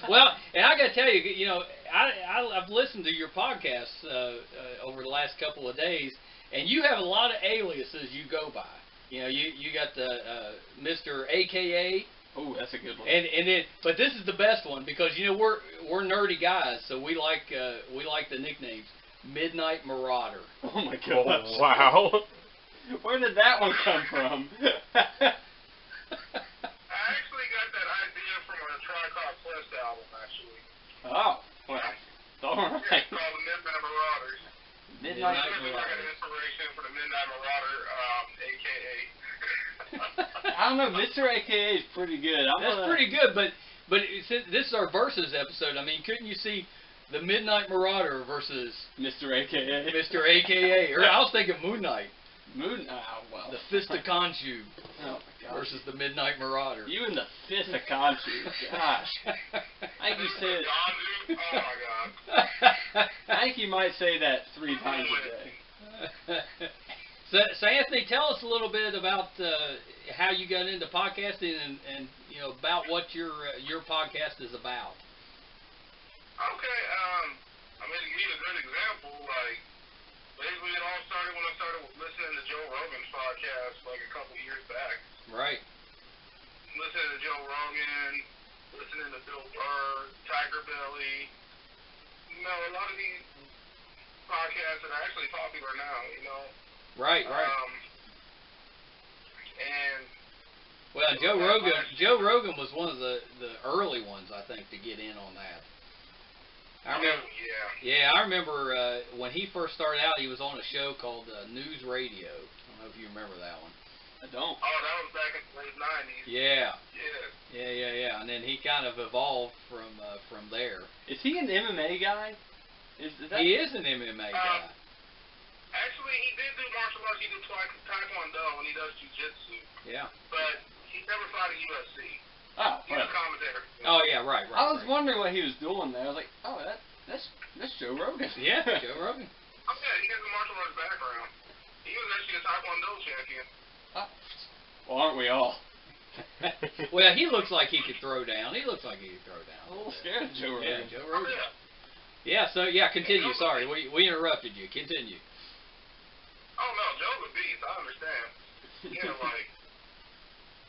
Well, and I got to tell you, I've listened to your podcasts over the last couple of days, and you have a lot of aliases you go by. You got the Mr. AKA. Oh, that's a good one. But this is the best one because we're nerdy guys, so we like the nicknames. Midnight Marauder. Oh my God! Oh, wow. Where did that one come from? I actually got that idea from a Tricop Quest album, actually. Oh, well, all Yeah, right. it's called the Midnight Marauders. Midnight I got Marauder. inspiration for the Midnight Marauder, a.k.a. I don't know, Mr. AKA is pretty good. That's pretty good, but since this is our versus episode, I mean, couldn't you see the Midnight Marauder versus Mr. AKA. Mr. AKA? Or I was thinking Moon Knight. Well. The Fist of Khonshu Oh my gosh. versus the Midnight Marauder. You and the Fist of Khonshu. Gosh. I think you say it. Oh my God. I think you might say that 3 times a day. So Anthony, tell us a little bit about how you got into podcasting and about what your podcast is about. Okay, I mean, to give you a good example, like, basically it all started when I started listening to Joe Rogan's podcast, like, a couple years back. Right. Listening to Joe Rogan, listening to Bill Burr, Tiger Belly, a lot of these podcasts that are actually popular now, Right. And Well, Joe Rogan was one of the early ones, I think, to get in on that. I remember. yeah, I remember when he first started out, he was on a show called News Radio. I don't know if you remember that one. I don't. Oh, that was back in the late 90s. Yeah. Yeah. Yeah. And then he kind of evolved from there. Is he an MMA guy? Is that... He is an MMA guy. Actually, he did do martial arts. He did Taekwondo and he does Jiu-Jitsu. Yeah. But he never fought at UFC. Oh, He's a commentator. Oh, yeah, right. I was wondering what he was doing there. I was like, oh, that's Joe Rogan. Yeah, Joe Rogan. Oh, yeah, he has a martial arts background. He was actually a Taekwondo champion. Oh. Well, aren't we all? Well, he looks like he could throw down. I'm a little scared of Joe Rogan. Yeah, Joe Rogan. Oh, Yeah, so, continue. Sorry, we interrupted you. Continue. Oh, no, Joe's a beast. I understand. Like,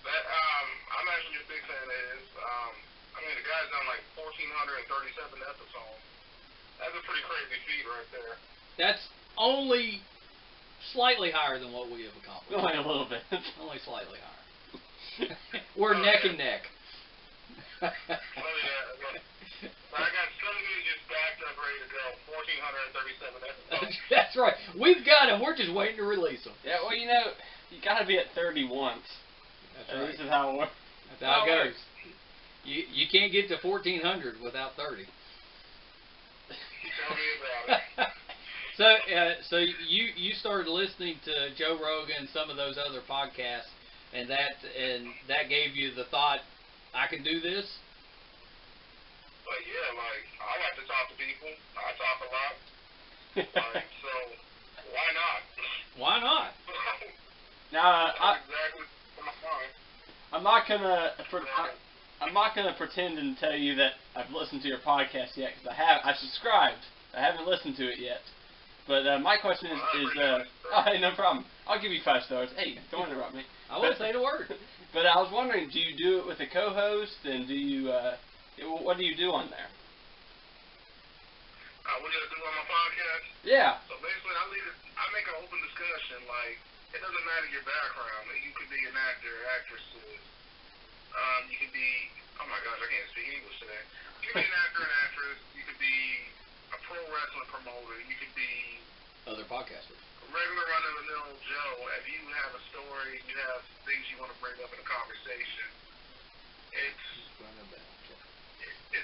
that, I'm actually a big fan of his. I mean, the guy's done like 1,437 episodes. That's a pretty crazy feat right there. That's only slightly higher than what we have accomplished. Only a little bit. Only slightly higher. We're neck and neck. Oh, yeah. But I got 7 just backed up, ready to go. 1,437 episodes. That's right. We've got them. We're just waiting to release them. Yeah, well, you got to be at 30 once. That's right. This is how it works. That's how it goes. You can't get to 1,400 without 30. Tell me about it. So you started listening to Joe Rogan and some of those other podcasts, and that gave you the thought, I can do this. But yeah, like I like to talk to people. I talk a lot. So why not? Why not? Now, That's exactly what my mind. I'm not gonna pretend and tell you that I've listened to your podcast yet, because I subscribed. I haven't listened to it yet. But my question is oh, hey, no problem. I'll give you 5 stars. Hey, don't interrupt me. I won't say the word. But I was wondering, do you do it with a co-host, and do you what do you do on there? What do I do on my podcast? Yeah. So basically, I make an open discussion. Like, it doesn't matter your background. You could be an actor, actress. You could be, oh my gosh, I can't speak English today. You could be an actor, an actress. You could be a pro wrestling promoter. You could be Other podcasters. a regular run-of-the-mill Joe. If you have a story, you have things you want to bring up in a conversation, it's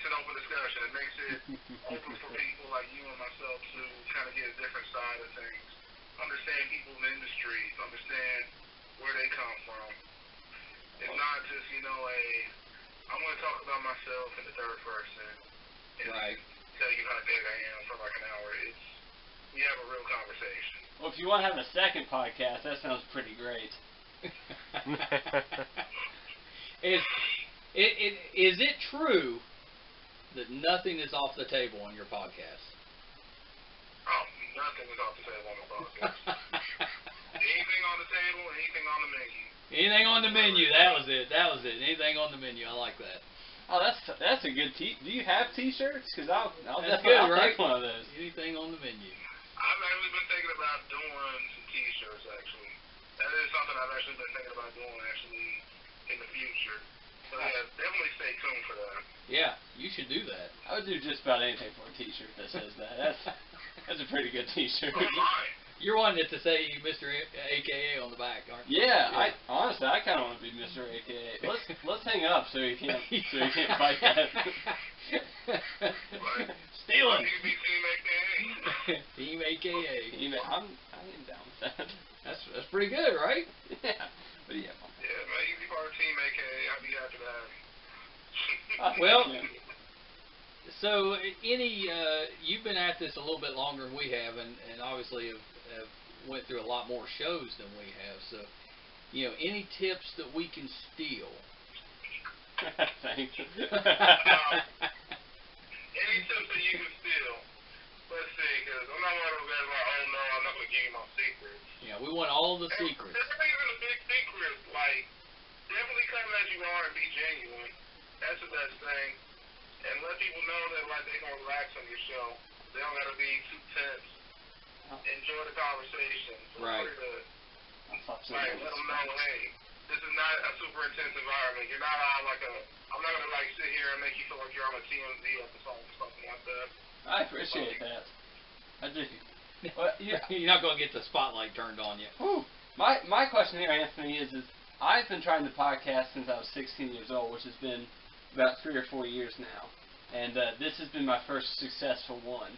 an open discussion. It makes it open for people like you and myself to kind of get a different side of things, understand people's industries, understand where they come from. It's not just, I'm going to talk about myself in the third person and tell you how big I am for like an hour. We have a real conversation. Well, if you want to have a second podcast, that sounds pretty great. Is it true that nothing is off the table on your podcast? Oh, nothing is off the table on my podcast. Anything on the table, anything on the menu. Anything on the menu. That was it. Anything on the menu. I like that. Oh, that's a good do you have T-shirts? Because I'll That's definitely good, right? take one of those. Anything on the menu. I've actually been thinking about doing some T-shirts, actually. That is something I've actually been thinking about doing, actually, in the future. So, yeah, definitely stay tuned for that. Yeah, you should do that. I would do just about anything for a T-shirt that says that. That's a pretty good T-shirt. Oh, my. You're wanting it to say Mr. AKA on the back, aren't you? Yeah, honestly, I kind of want to be Mr. AKA. Let's hang up so he can't fight that. Stealing. You can be Team AKA. Team AKA. I am down with that. That's pretty good, right? Yeah. But yeah. Yeah, man, you can be part of Team AKA. I'd be happy to have you. Well, so you've been at this a little bit longer than we have, and obviously have went through a lot more shows than we have. So, any tips that we can steal? Thanks. Any tips that you can steal? Let's see, because I'm not one of those guys like, oh no, I'm not going to give you my secrets. Yeah, we want all the secrets. There's not even a big secret. Like, definitely come as you are and be genuine. That's the best thing. And let people know that, like, they can relax on your show. They don't got to be too tense. Enjoy the conversation. Right. Let them know, hey, this is not a super intense environment. You're not on like I'm not going to like sit here and make you feel like you're on a TMZ episode or something like that. I appreciate that. I do. Well, You're not going to get the spotlight turned on you. Whew. My question here, Anthony, is I've been trying to podcast since I was 16 years old, which has been about 3 or 4 years now. And this has been my first successful one.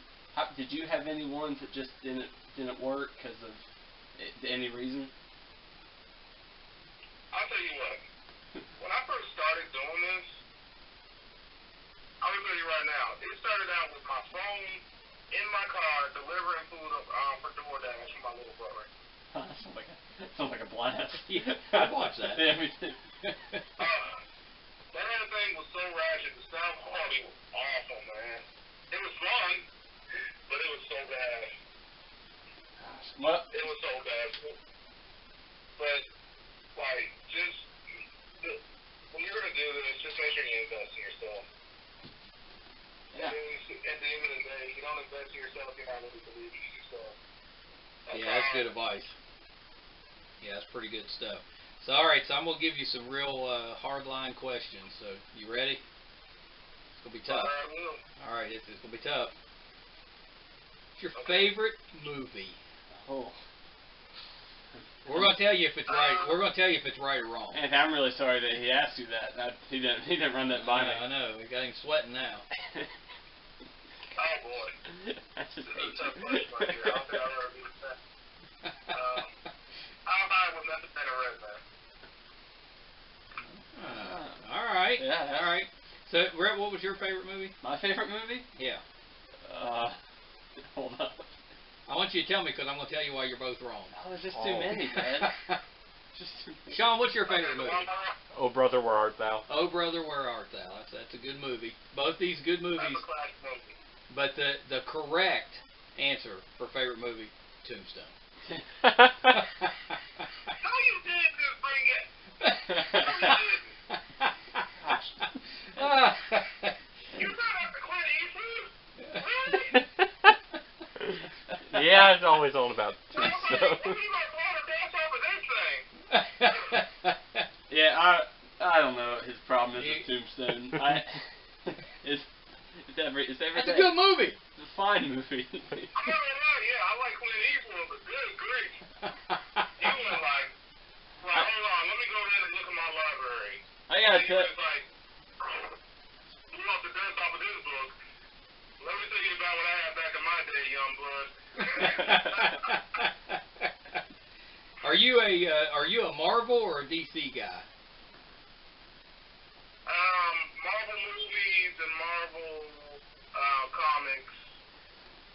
Did you have any ones that just didn't work because of any reason? I'll tell you what. When I first started doing this, I'm going to tell you right now, it started out with my phone in my car delivering food for DoorDash for my little brother. That sounds like a blast. Yeah, I'd watch that. Yeah, me too. That whole thing was so ratchet. The sound quality was awful, man. It was fun, but it was so bad. Well, it was so bad. But, like, when you're going to do this, just make sure you invest in yourself. yeah. At the end of the day, if you don't invest in yourself, you're not really believing in yourself. That's good advice. Yeah, that's pretty good stuff. So, all right, so I'm going to give you some real hard-line questions. So, you ready? It's going to be tough. All right, it's going to be tough. What's your favorite movie? Oh. We're going to tell you if it's right. We're going to tell you if it's right or wrong. And I'm really sorry that he asked you that. He didn't run that by me. I know. We got him sweating now. Oh boy. I just This is a hate tough you. question right here. I don't think I've ever been that. I'll buy with nothing but a red man. All right. Yeah. All right. So, Brett, what was your favorite movie? My favorite movie? Yeah. Hold on. I want you to tell me because I'm going to tell you why you're both wrong. Oh, there's just too many, man. Just too many. Sean, what's your favorite movie? Oh, brother, where art thou? Oh, Brother, Where Art Thou? That's a good movie. Both these good movies. That's a classic movie. But the correct answer for favorite movie, Tombstone. No, you did just bring it. No, you didn't. You not after Clint Eastwood? Really? Yeah, it's always on about Who you Tombstone. like want to dance over this thing? Yeah, I don't know what his problem is with Tombstone. It's every That's day. a good movie. It's a fine movie. I'm not gonna lie, yeah, I like Clint Eastwood, but good grief. He was like, hold on, let me go ahead and look at my library. I gotta He tell. was like, blew off the dust off of this book. Let me tell you about what I had back in my day, young blood. Are you a Marvel or a DC guy? Marvel movies and Marvel comics,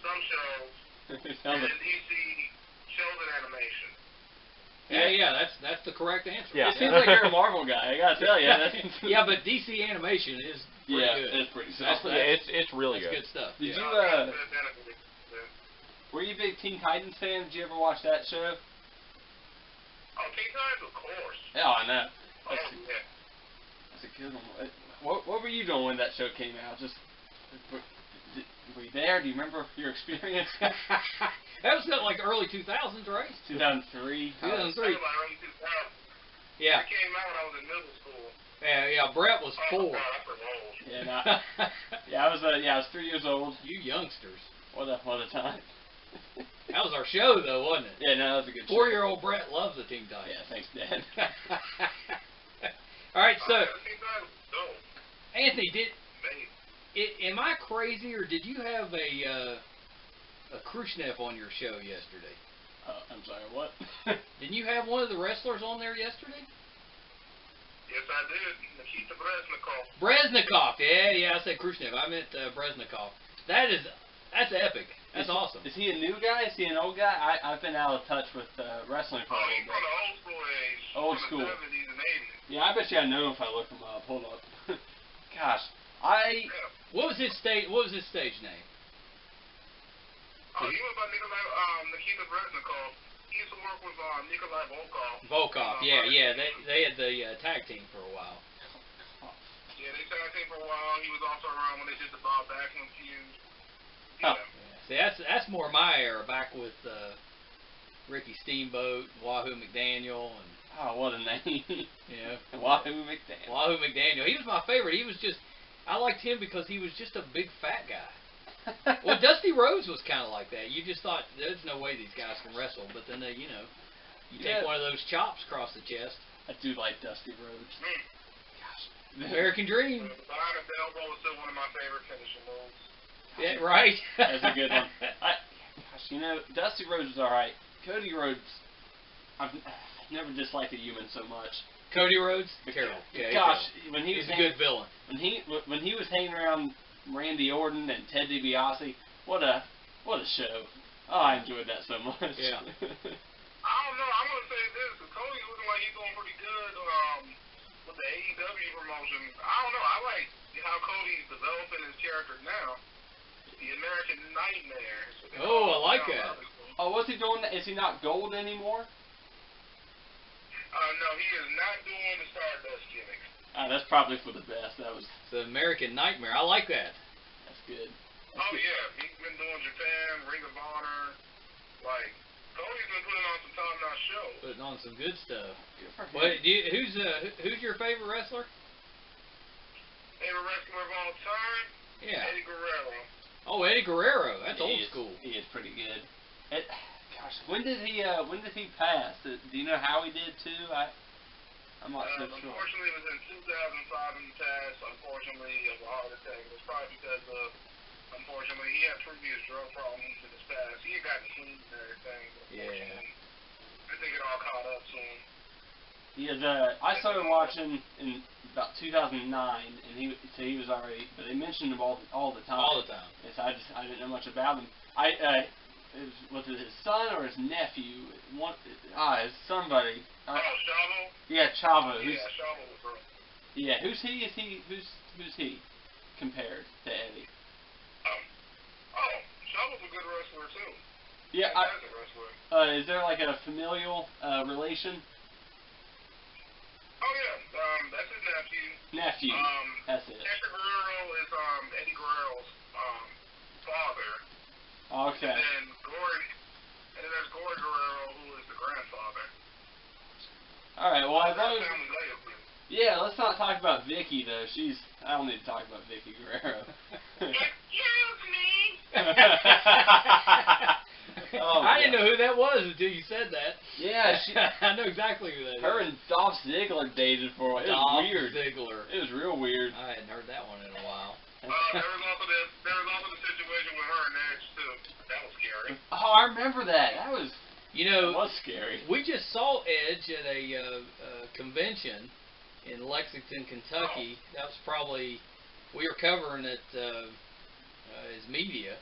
some shows, and DC shows and animation. Yeah, that's the correct answer. Yeah. It seems like you're a Marvel guy. I gotta tell you. Yeah, but DC animation is pretty good. It's pretty That's- solid. Yeah, it's really That's good. good stuff. Did yeah. you were you a big Teen Titans fan? Did you ever watch that show? Oh, Teen Titans, of course. Yeah, I know. Oh, yeah. That's a good one. What were you doing when that show came out? Just were you there? Do you remember your experience? That was like early 2000s, right? 2003. 2003. About early 2000. Yeah. It came out when I was in middle school. Yeah. Brett was Oh, 4. God, that's old. Yeah, I was 3 years old. You youngsters. What a time. That was our show, though, wasn't it? Yeah, no, that was a good show. 4-year-old Brett loves the Teen Titans. Yeah, thanks, Dad. All right, so Teen Titans, dope. Anthony, Amazing. am I crazy or did you have a Khrushchev on your show yesterday? I'm sorry, what? Didn't you have one of the wrestlers on there yesterday? Yes, I did. Nikita Breznikov. Breznikov. Yeah, I said Khrushchev. I meant Breznikov. That's epic. That's awesome. Is he a new guy? Is he an old guy? I've been out of touch with wrestling for a Oh, little he's bit. from the old school age. Old from school. the 70s and 80s. Yeah, I bet you I know him if I look him up. Hold up. Gosh, Yeah. What was his stage name? Oh, he went by Nikita Breznikov. He used to work with Nikolai Volkov. Volkov. Yeah. They had the tag team for a while. Yeah, they tag team for a while. He was also around when they did the Bob Backlund feud. Oh. Yeah. See, that's more my era, back with Ricky Steamboat, Wahoo McDaniel, and Oh, what a name. yeah, Wahoo McDaniel. Wahoo McDaniel. He was my favorite. I liked him because he was just a big fat guy. Well, Dusty Rhodes was kind of like that. You just thought there's no way these guys can wrestle, but then you take one of those chops across the chest. I do like Dusty Rhodes. Gosh. American Dream. Behind the elbow is still one of my favorite finishing moves. Yeah, right. That's a good one. Gosh, Dusty Rhodes is all right. Cody Rhodes, I've never disliked a human so much. Cody Rhodes, terrible. Yeah, Gosh, terrible. when he was He's a good villain. when he was hanging around Randy Orton and Ted DiBiase, what a show. Oh, I enjoyed that so much. Yeah. I don't know. I'm gonna say this. Cody's looking like he's doing pretty good with the AEW promotion. I don't know. I like how Cody's developing his character now. The American Nightmare. Oh, I like that. Oh, what's he doing? Is he not gold anymore? No, he is not doing the Stardust gimmick. That's probably for the best. It's the American Nightmare. I like that. That's good. Oh yeah, he's been doing Japan, Ring of Honor. Like Cody's been putting on some top-notch shows. Putting on some good stuff. Good for him. Well, who's your favorite wrestler? Favorite wrestler of all time? Yeah. Eddie Guerrero. Oh, Eddie Guerrero. That's He old is- school. He is pretty good. Gosh, when did he pass? Do you know how he did too? I'm not so sure. Unfortunately, it was in 2005 in the past. Unfortunately, of a heart attack. It was probably because of unfortunately. He had previous drug problems in his past. He had gotten clean and everything, but unfortunately, I think it all caught up to him. I started watching in about 2009, and he was already, but they mentioned him all the time. All the time. And so I didn't know much about him. Was it his son or his nephew? It's somebody. Chavo? Yeah, Chavo. Yeah, Chavo was great. Yeah, who's he? Who's he compared to Eddie? Chavo's a good wrestler too. Yeah, Fantastic wrestler. is there like a familial relation? Oh yeah, that's his nephew. Nephew. That's it. Hector Guerrero is Eddie Guerrero's father. Okay. And then there's Gory Guerrero, who is the grandfather. All right. Well, Family legacy. yeah. Let's not talk about Vicky though. I don't need to talk about Vicky Guerrero. Excuse me. Oh, I didn't know who that was until you said that. Yeah, I know exactly who that is. her and Dolph Ziggler dated for a while. It was Dolph weird. Ziggler. It was real weird. I hadn't heard that one in a while. There was also the situation with her and Edge too. That was scary. Oh, I remember that. That was scary. We just saw Edge at a convention in Lexington, Kentucky. That was probably, we were covering it, his media.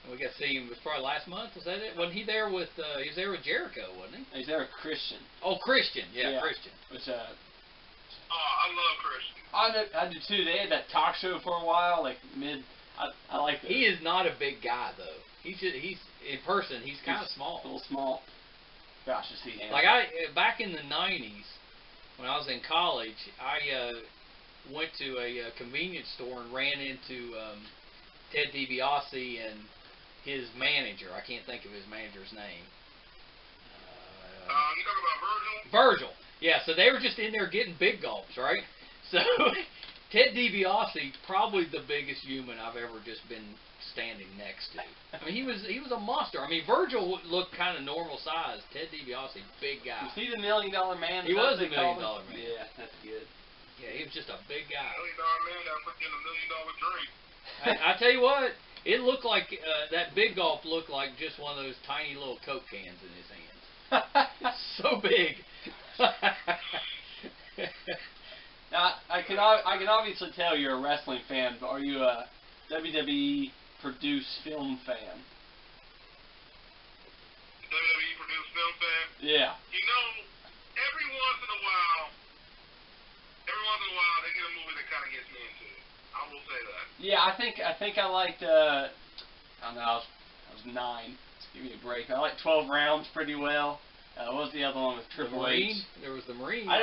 And we got to see him, it was probably last month, was that it? Wasn't he there with, he was there with Jericho, wasn't he? He's there with Christian. Oh, Christian, yeah. Christian. Which, I love Christian. I do too. They had that talk show for a while, like I like that. He is not a big guy, though. He's in person, he's kind of small. A little small. Gosh, is he handsome. Like back in the 90s, when I was in college, I went to a convenience store and ran into Ted DiBiase and his manager. I can't think of his manager's name. You talking about Virgil? Virgil. Yeah, so they were just in there getting big gulps, right? So Ted DiBiase, probably the biggest human I've ever just been standing next to. I mean, he was a monster. I mean, Virgil looked kind of normal size. Ted DiBiase, big guy. Was he the $1 Million Man? He was the $1 Million Man. Yeah, that's good. Yeah, he was just a big guy. $1 million man that put in $1 million drink. I tell you what, it looked like that big gulp looked like just one of those tiny little Coke cans in his hands. It's so big. Now, I can obviously tell you're a wrestling fan, but are you a WWE produced film fan? WWE produced film fan? Yeah. You know, every once in a while, they get a movie that kind of gets me into it. I will say that. Yeah, I think I liked. I don't know. I was 9. Just give me a break. I liked 12 Rounds pretty well. What was the other one with Triple H? There was the Marine. No,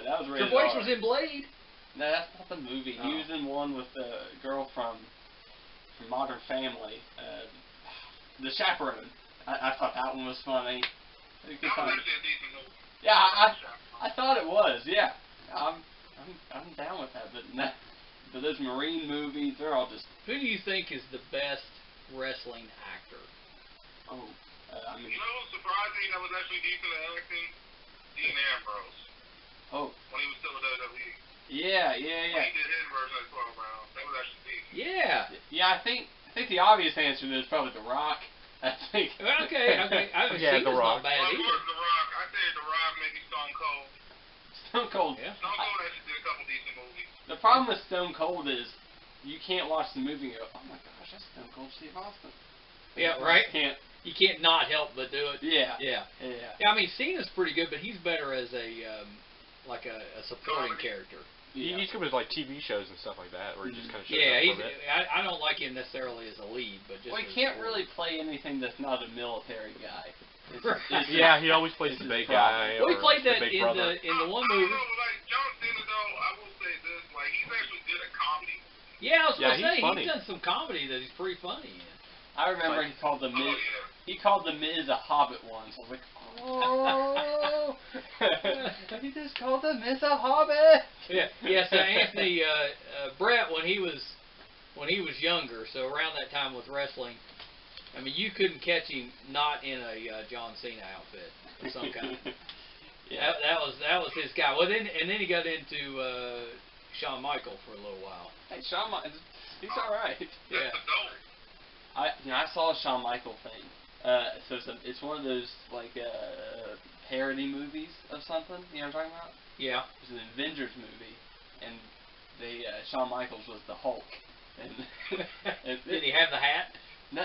that was rated Triple H R. was in Blade. No, that's not the movie. He was in one with the girl from Modern Family, The Chaperone. I thought that one was funny. That was actually a decent movie. Yeah, I thought it was. Yeah, I'm down with that. But those Marine movies, they're all just. Who do you think is the best wrestling actor? Oh. You know what's surprising that was actually decent at acting? Dean Ambrose. Oh. When he was still with WWE. Yeah. When he did his version of 12 Rounds. That was actually decent. Yeah. Yeah, I think the obvious answer is probably The Rock. I think. Okay. Yeah, The Rock. Not bad Well, of either. course, The Rock. I said The Rock, maybe Stone Cold. Stone Cold. Yeah. Stone Cold actually did a couple decent movies. The problem with Stone Cold is you can't watch the movie and go, oh my gosh, that's Stone Cold Steve Austin. Yeah, right. You You can't not help but do it. Yeah. Yeah. Yeah. I mean, Cena's pretty good, but he's better as a like a supporting character. He's good with like TV shows and stuff like that, where he just kind of shows Yeah, up he's. for a bit. I don't like him necessarily as a lead, but just. Well, he as can't a really play anything that's not a military guy. Yeah, he always plays the big guy. Well, he or played the that big in brother. the one I movie. don't know, like John Cena though, I will say this, like he's actually good at comedy. Yeah, I was gonna say he's funny. he's done some comedy that he's pretty funny in. I remember he called the Miz. Oh yeah. He called the Miz a hobbit once. I was like, oh, he just called the Miz a hobbit. Yeah. So Anthony Brett, when he was younger, so around that time with wrestling, I mean, you couldn't catch him not in a John Cena outfit of some kind. Yeah. That was his guy. Well, then he got into Shawn Michaels for a little while. Hey, Shawn Michaels, he's all right. Yeah. I saw a Shawn Michaels thing. So it's one of those like parody movies of something. You know what I'm talking about? Yeah. It's an Avengers movie, and Shawn Michaels was the Hulk. And, Did he have the hat? No.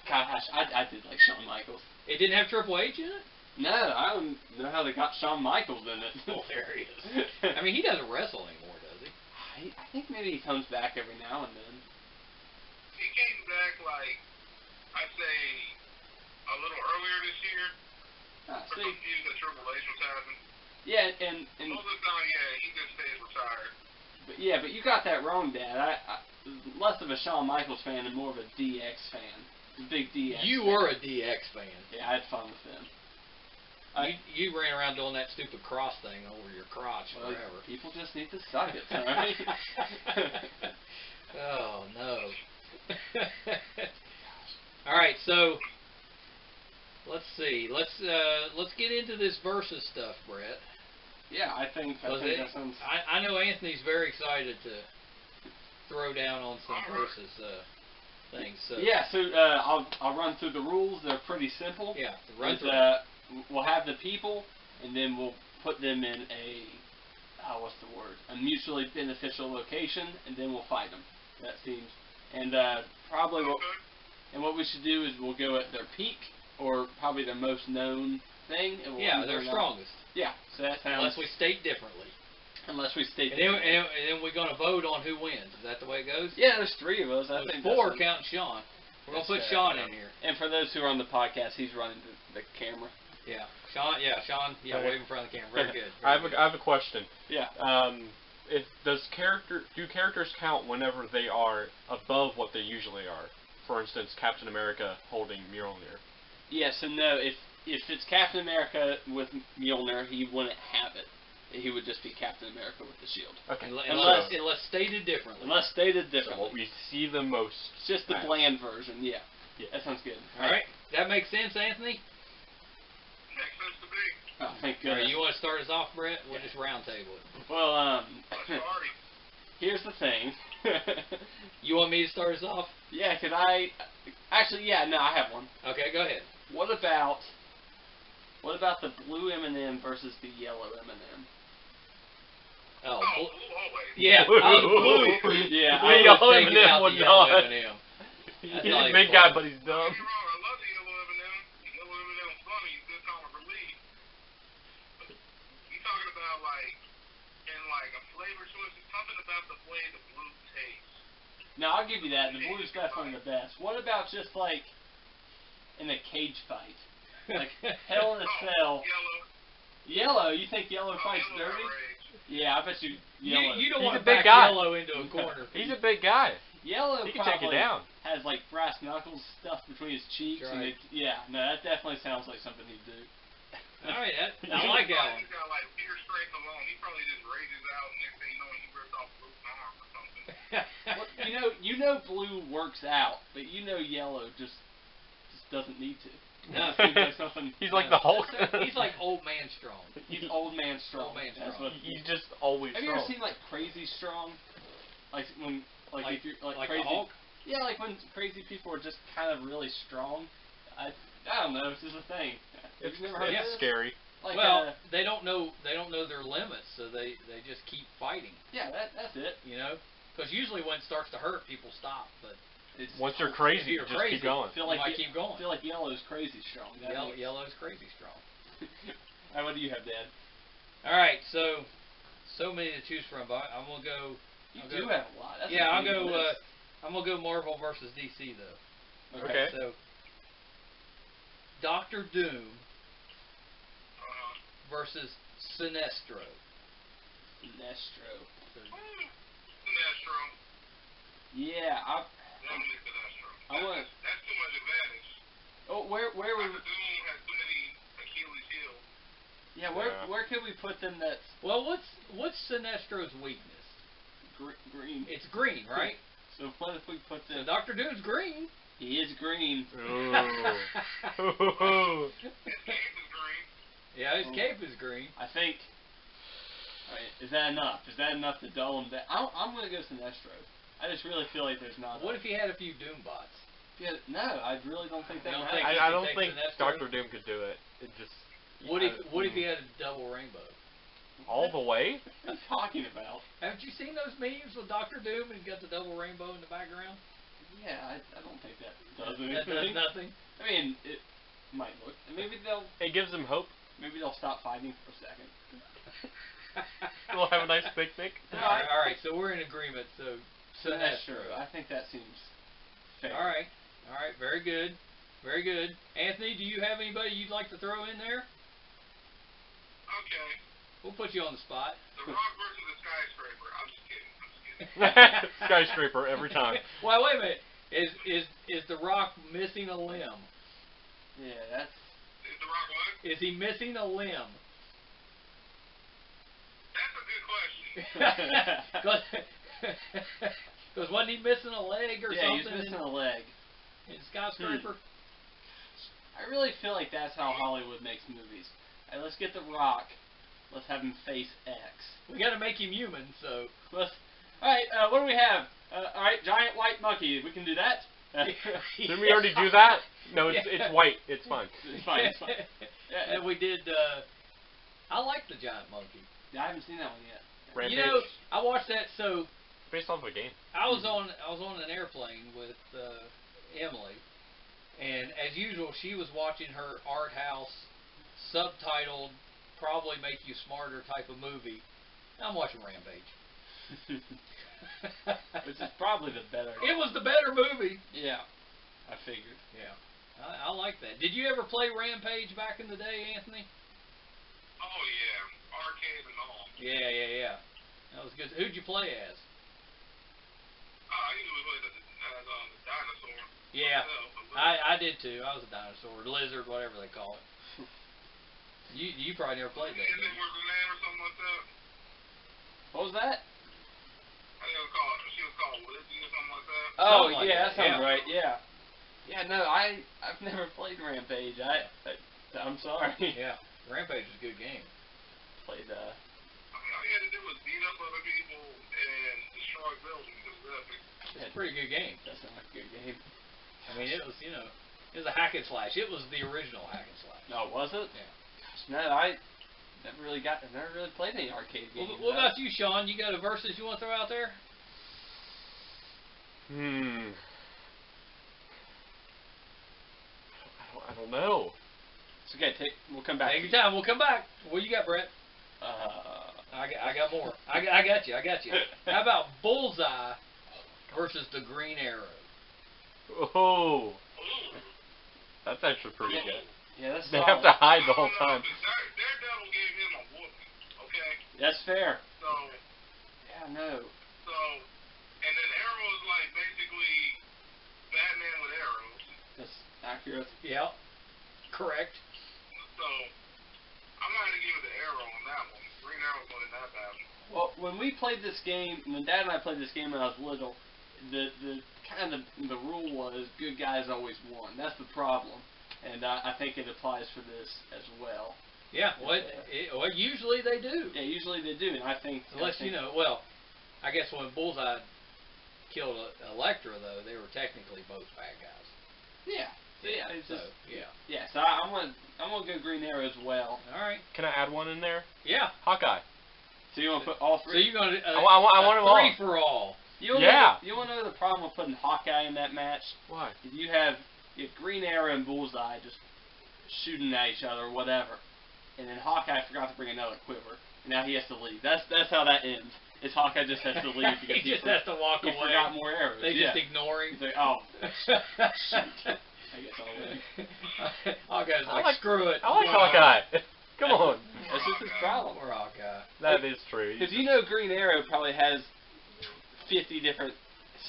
Gosh, I did like Shawn Michaels. It didn't have Triple H in it? No, I don't know how they got Shawn Michaels in it. Hilarious. I mean, he doesn't wrestle anymore, does he? I think maybe he comes back every now and then. He came back, like, I'd say, a little earlier this year. For some views that Triple H was having. Yeah, and most of the time, yeah, he just stays retired. But you got that wrong, Dad. I less of a Shawn Michaels fan and more of a DX fan. Big DX. You were a DX fan. Yeah, I had fun with them. You ran around doing that stupid cross thing over your crotch forever. People just need to suck it, alright? Oh no. Alright, so let's see. Let's get into this versus stuff, Brett. Yeah, I think that sounds. I know Anthony's very excited to throw down on some versus things. So yeah, so I'll run through the rules. They're pretty simple. Yeah, run through. We'll have the people, and then we'll put them in a mutually beneficial location, and then we'll fight them. That seems, and probably what we should do is we'll go at their peak, or probably their most known thing. And we'll their strongest. Yeah, so that sounds. Unless we state differently. Unless we state. And then we're going to vote on who wins. Is that the way it goes? Yeah, there's three of us. I think four counting Sean. We're going to put Sean in here. And for those who are on the podcast, he's running the camera. Yeah, Sean. Yeah, okay. wave in front of the camera. Very good. I have a question. Yeah. Do characters count whenever they are above what they usually are? For instance, Captain America holding Mjolnir. Yes and no. If it's Captain America with Mjolnir, he wouldn't have it. He would just be Captain America with the shield. Okay. Unless stated differently. Unless stated differently. So what we see the most. It's just the bland version. Yeah. That sounds good. All right. That makes sense, Anthony? Makes sense to me. Oh, thank All goodness. right, you want to start us off, Brett? We'll just round table it. Well, Sorry. here's the thing. You want me to start us off? Yeah, could I? Actually, yeah, no, I have one. Okay, go ahead. What about the blue M&M versus the yellow M&M? Oh, Blue always. yeah, blue. Yeah, I yellow was taking M&M out would the yellow not. M&M. He's a big guy, but he's dumb. Don't get me wrong, I love the yellow M&M. The yellow M&M's funny, good comic relief. But you talking about in a flavor choice, something about the way the blue tastes. Now I'll give you that. The blue's definitely the best. What about just in a cage fight, like Hell in a Cell? Yellow. You think yellow fights dirty? Yeah, I bet you yellow. You don't He's want a to big back guy. yellow into a corner. He's a big guy. Yellow He can take you down. has brass knuckles stuffed between his cheeks, Right. and that definitely sounds like something he'd do. All right, I like that one. He's got pure strength alone. He probably just rages out and next thing you know, he rips off Blue's arm or something. Well, you know, blue works out, but yellow just doesn't need to. No. Seems like something. He's like the Hulk. He's like old man strong. He's old man strong. Old man That's strong. He's just always Have you strong. ever seen Crazy Strong? If you're like crazy. the Hulk? Yeah, when crazy people are just kind of really strong. I don't know. It's just a thing. Have you never heard of It's this? scary. Well, they don't know their limits, so they just keep fighting. Yeah, that's it. Because usually when it starts to hurt, people stop. But Once you're crazy, you're just crazy, keep going. Feel you like might keep going. feel like yellow's crazy strong. Yellow's crazy strong. All right, what do you have, Dad? All right, so many to choose from. But I'm gonna go. You do have a lot. That's I'll go. I'm gonna go Marvel versus DC though. Okay. So Doctor Doom versus Sinestro. Sinestro. Sinestro. Yeah, Definitely Sinestro. I want. That's too much advantage. Oh, where would? Doctor Doom has too many Achilles heels. Yeah, where could we put them? That's Well, what's Sinestro's weakness? green. It's green, right? So what if we put So them? Doctor Doom's green. He is green. Ooh. His cape is green. Yeah, his cape is green. I think. I mean, is that enough? Is that enough to dull him down? I'm going to go Sinestro. I just really feel like there's not. What if he had a few Doom bots? Yeah, no, I really don't think that You would don't think happen. I don't takes think an extra? Doctor Doom could do it. It just. What if he had a double rainbow? All the way? What are you talking about? Haven't you seen those memes with Doctor Doom and he's got the double rainbow in the background? Yeah, I don't think that does That anything. does nothing. I mean, it might look. Maybe they'll. It gives him hope. Maybe they'll stop fighting for a second. We'll have a nice picnic. All right. So we're in agreement. So That's true. true. I think that seems fair. All right. Very good. Very good. Anthony, do you have anybody you'd like to throw in there? Okay. We'll put you on the spot. The Rock versus the Skyscraper. I'm just kidding. Skyscraper every time. Well, wait a minute. Is The Rock missing a limb? Yeah, that's. Is The Rock what? Is he missing a limb? That's a good question. Because wasn't he missing a leg or yeah, something? he's missing a leg. in Skyscraper? I really feel like that's how Hollywood makes movies. Hey, let's get The Rock. Let's have him face X. We got to make him human, so. All right, what do we have? All right, giant white monkey. We can do that. Didn't we already do that? No, it's white. It's fine. It's fine. It's fine. Yeah, And we did. I like the giant monkey. I haven't seen that one yet. Rampage. You know, I watched that. So Based off of a game. I was on an airplane with Emily, and as usual, she was watching her art house, subtitled, probably make you smarter type of movie. I'm watching Rampage. Which is probably the better. It was the better movie. Yeah, I figured. Yeah, I like that. Did you ever play Rampage back in the day, Anthony? Oh yeah, arcade and all. Yeah. That was good. Who'd you play as? I usually play the dinosaur. Yeah, myself, I did too. I was a dinosaur, lizard, whatever they call it. You probably never played that. Is Did it you? worth a name or something like that? What was that? I think it was called. She was called Lizzie or something like that. Oh, Something like yeah, that, that sounds yeah. right. Yeah. Yeah, no, I've never played Rampage. I'm sorry. Yeah, Rampage is a good game. Played I mean, all you had to do was beat up other people and destroy buildings. It was epic. It's a pretty good game. That's not a good game. I mean, it was it was a hack and slash. It was the original hack and slash. No, was it? Yeah. Gosh, no, I never really played any arcade games. What about you, Sean? You got a versus you want to throw out there? I don't know. It's okay. We'll come back. Take your time. We'll come back. What you got, Brett? I got more. I got you. How about Bullseye versus the Green Arrow? Oh, that's actually pretty good. Yeah, that's. They have to hide the whole I don't time. know, 'cause Daredevil gave him a whooping. Okay. That's fair. So. Yeah, no. So, and then Arrow is like basically Batman with arrows. That's accurate. Yeah. Correct. So, I'm not gonna give it to Arrow on that one. Green Arrow's not in that battle. Well, when we played this game, when Dad and I played this game when I was little, the kind of the rule was good guys always won. That's the problem, and I think it applies for this as well. Yeah. Well, usually they do. Yeah, usually they do, and I think. Unless well, I guess when Bullseye killed Elektra, though, they were technically both bad guys. Yeah. Yeah. It's So just, yeah. yeah. So I'm gonna go Green Arrow as well. All right. Can I add one in there? Yeah. Hawkeye. So you want to put all So three? you're gonna I want them all. three for all. You wanna Yeah. You want to know the problem with putting Hawkeye in that match? Why? If you have Green Arrow and Bullseye just shooting at each other or whatever, and then Hawkeye forgot to bring another quiver, and now he has to leave. That's how that ends. Is Hawkeye just has to leave because he just has to walk he away. forgot more arrows. They yeah. just ignore him. He's like, oh, shoot. I guess I'll win. Hawkeye's I like, like- screw it. I like Hawkeye. Come on. That's just his problem. Poor Hawkeye. That is true. Because you know Green Arrow probably has 50 different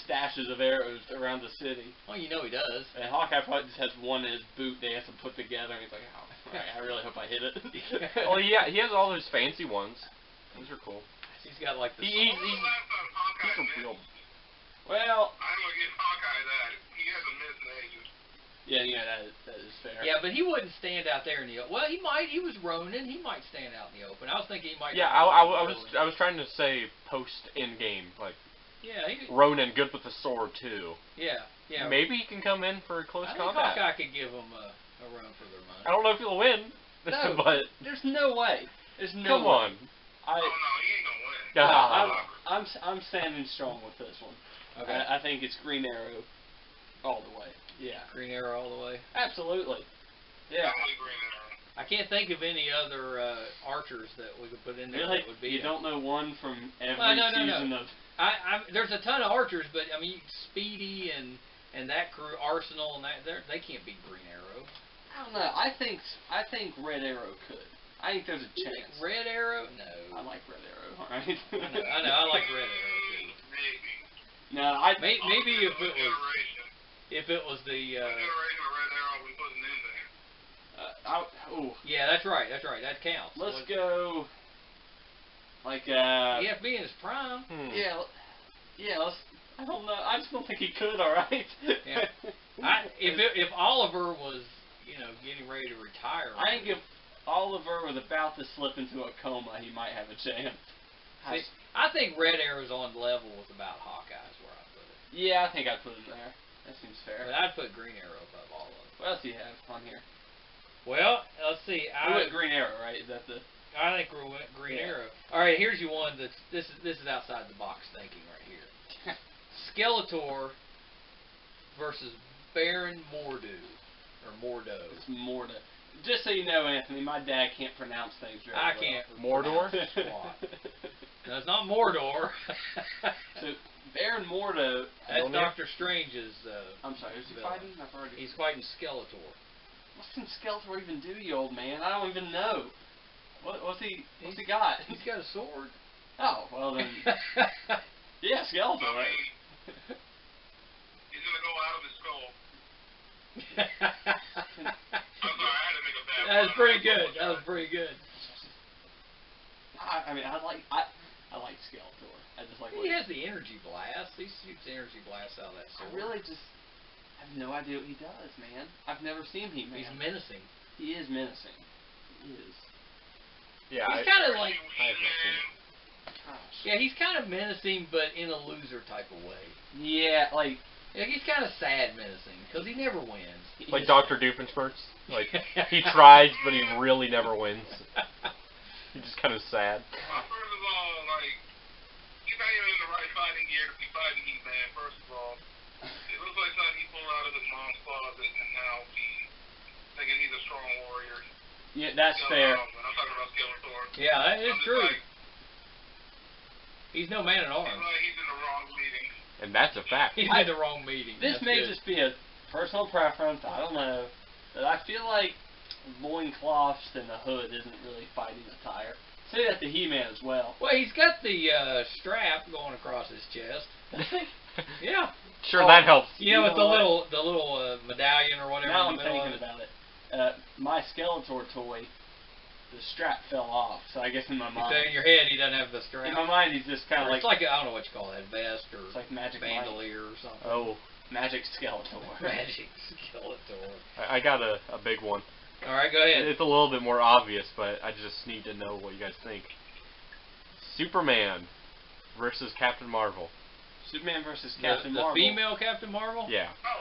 stashes of arrows around the city. Well, you know he does. And Hawkeye probably just has one in his boot that he has to put together, and he's like, oh, I really hope I hit it. Well, yeah, he has all those fancy ones. Those are cool. He's got like the. When was the last time Hawkeye He's a missed? real. Well, I'm gonna give Hawkeye that. He hasn't missed in ages. Yeah, that is fair. Yeah, but he wouldn't stand out there in the open. Well, he might. He was Ronin. He might stand out in the open. I was thinking he might. Yeah, I was trying to say post in game, like. Yeah, Ronin good with the sword too. Yeah. Maybe he can come in for close combat. I could give him a run for their money. I don't know if he'll win. No, but there's no way. There's no come way. on. Oh no, he ain't gonna win. I'm standing strong with this one. Okay. I think it's Green Arrow all the way. Yeah. Green Arrow all the way. Absolutely. Yeah. Definitely Green Arrow. I can't think of any other archers that we could put in there Really? that would be. You don't know one from every season of. There's a ton of archers, but I mean, Speedy and that crew, Arsenal, and they can't beat Green Arrow. I don't know. I think Red Arrow could. I think there's a chance. Red Arrow? No. I like Red Arrow. All right. I know. I like Red Arrow too. Maybe. No, I. Maybe if it was the. Generation of Red Arrow we putting in there. Yeah, that's right. That counts. Let's go. Like EFB in his prime. Yeah. Let's. I don't know. I just don't think he could. All right. Yeah. If Oliver was, getting ready to retire. I think if Oliver was about to slip into a coma, he might have a chance. See, I think Red Arrow's on level with about Hawkeye's where I put it. Yeah, I think I'd put him there. That seems fair. But I'd put Green Arrow above all of them. What else do you have on here? Well, let's see. We went Green Arrow, right? Is that the? I think we went Green Arrow. All right, here's your one. This is outside the box thinking right here. Skeletor versus Baron Mordo. It's Mordo. Just so you know, Anthony, my dad can't pronounce things very I well. can't. Mordor? No, it's not Mordor. So Baron Mordo. That's Doctor Strange's. I'm sorry. Who's he villain. fighting? I've already. He's fighting Skeletor. What can Skeletor even do, you old man? I don't even know. What's he got? He's got a sword. Oh, well then. Yeah, Skeletor, right? He's gonna go out of his skull. I'm sorry, I had to make a bad That was pretty good. I mean, I like Skeletor. I just like. He has the energy blast. He shoots energy blasts out of that sword. I really just have no idea what he does, man. I've never seen him. He's menacing. He is menacing. He is. Yeah, he's kind of like. I have not seen it. Gosh. Yeah, he's kind of menacing, but in a loser type of way. Yeah, like. Yeah, he's kind of sad menacing because he never wins. Like Dr. Doofenshmirtz. Like he tries, but he really never wins. He's just kind of sad. Well, first of all, like, he's not even in the right fighting gear to be fighting He-Man, first of all. It looks like something he pulled out of his mom's closet, and now he's thinking he's a strong warrior. Yeah, that's fair. When I'm talking about Skeletor. Yeah, that is true. Like, he's no man at arms. seems like he's in the wrong meeting. And that's a fact. He's in the wrong meeting. This may just be a personal preference. I don't know, but I feel like loincloths and a hood isn't really fighting attire. Say that to He-Man as well. Well, he's got the strap going across his chest. Yeah. Sure, that helps. You know, with the little medallion or whatever. Now in I'm the middle thinking of it. about it. My Skeletor toy, the strap fell off. So I guess in my mind, So in your head, he doesn't have the strap. in my mind, he's just kind of It's like I don't know what you call that, vest or it's like Magic bandolier or something. Oh, Magic Skeletor. Magic Skeletor. I got a big one. All right, go ahead. It's a little bit more obvious, but I just need to know what you guys think. Superman versus Captain Marvel. Superman versus Captain the Marvel. female Captain Marvel? Yeah. Oh,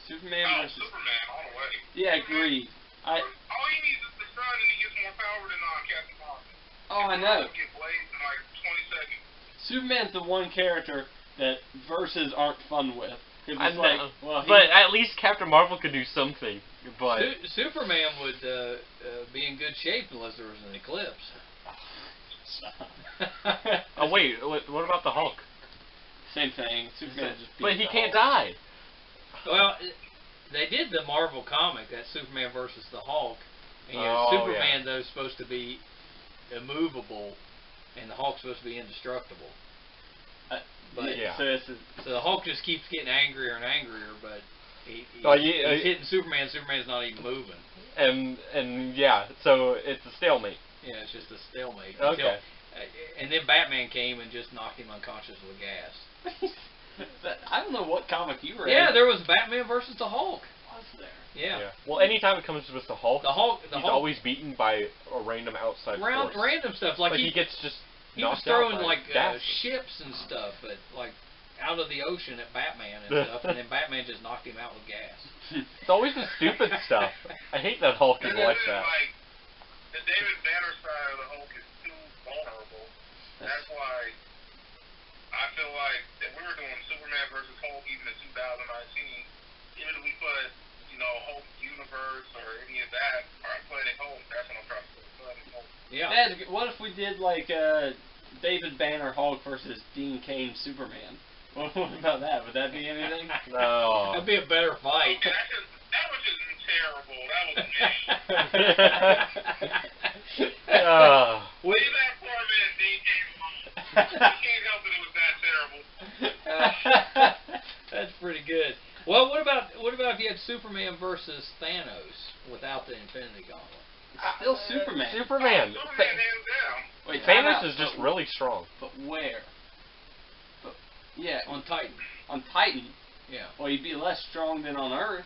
Superman versus. Superman, all the way. Yeah, agreed. All he needs is the sun, and he gets more power than Captain Marvel. Oh, I know. Get blazed in like 20 seconds. Superman's the one character that verses aren't fun with. It's I just know. like, well, But at least Captain Marvel could do something. But Superman would be in good shape unless there was an eclipse. oh wait, what about the Hulk? Same thing. Superman just. But beats he the can't Hulk. die. Well, they did the Marvel comic, that Superman versus the Hulk. And, Oh, Superman, though, is supposed to be immovable, and the Hulk's supposed to be indestructible. But Yeah. So the Hulk just keeps getting angrier and angrier, but he's hitting Superman. Superman's not even moving. And yeah, so it's a stalemate. Yeah, it's just a stalemate. Okay. And then Batman came and just knocked him unconscious with gas. I don't know what comic you read. Yeah, there was Batman versus the Hulk. Was there? Yeah. Well, anytime it comes with the Hulk, The he's Hulk always beaten by a random outside force. random stuff like he gets just he was knocked out throwing by like gases. ships and stuff, but like out of the ocean at Batman and stuff, and then Batman just knocked him out with gas. It's always the stupid stuff. I hate that Hulk is like that. Like, the David Banner side of the Hulk is too vulnerable. That's why I feel like if we were doing Superman versus Hulk even in 2019, even if we put, you know, Hulk Universe or any of that, or Planet Hulk, that's what I'm trying to say. Planet Hulk. Yeah. What if we did like David Banner Hulk versus Dean Cain Superman? What about that? Would that be anything? No. That'd be a better fight. Okay, that was just terrible. That was mean. We- Leave that poor man Dean Cain alone. You can't help it was that terrible. That's pretty good. Well, what about if you had Superman versus Thanos without the Infinity Gauntlet? It's still Superman. Superman. Superman hands down. Wait, Thanos is just really strong. But where? Yeah, On Titan. on Titan. Yeah. Well, he'd be less strong than on Earth.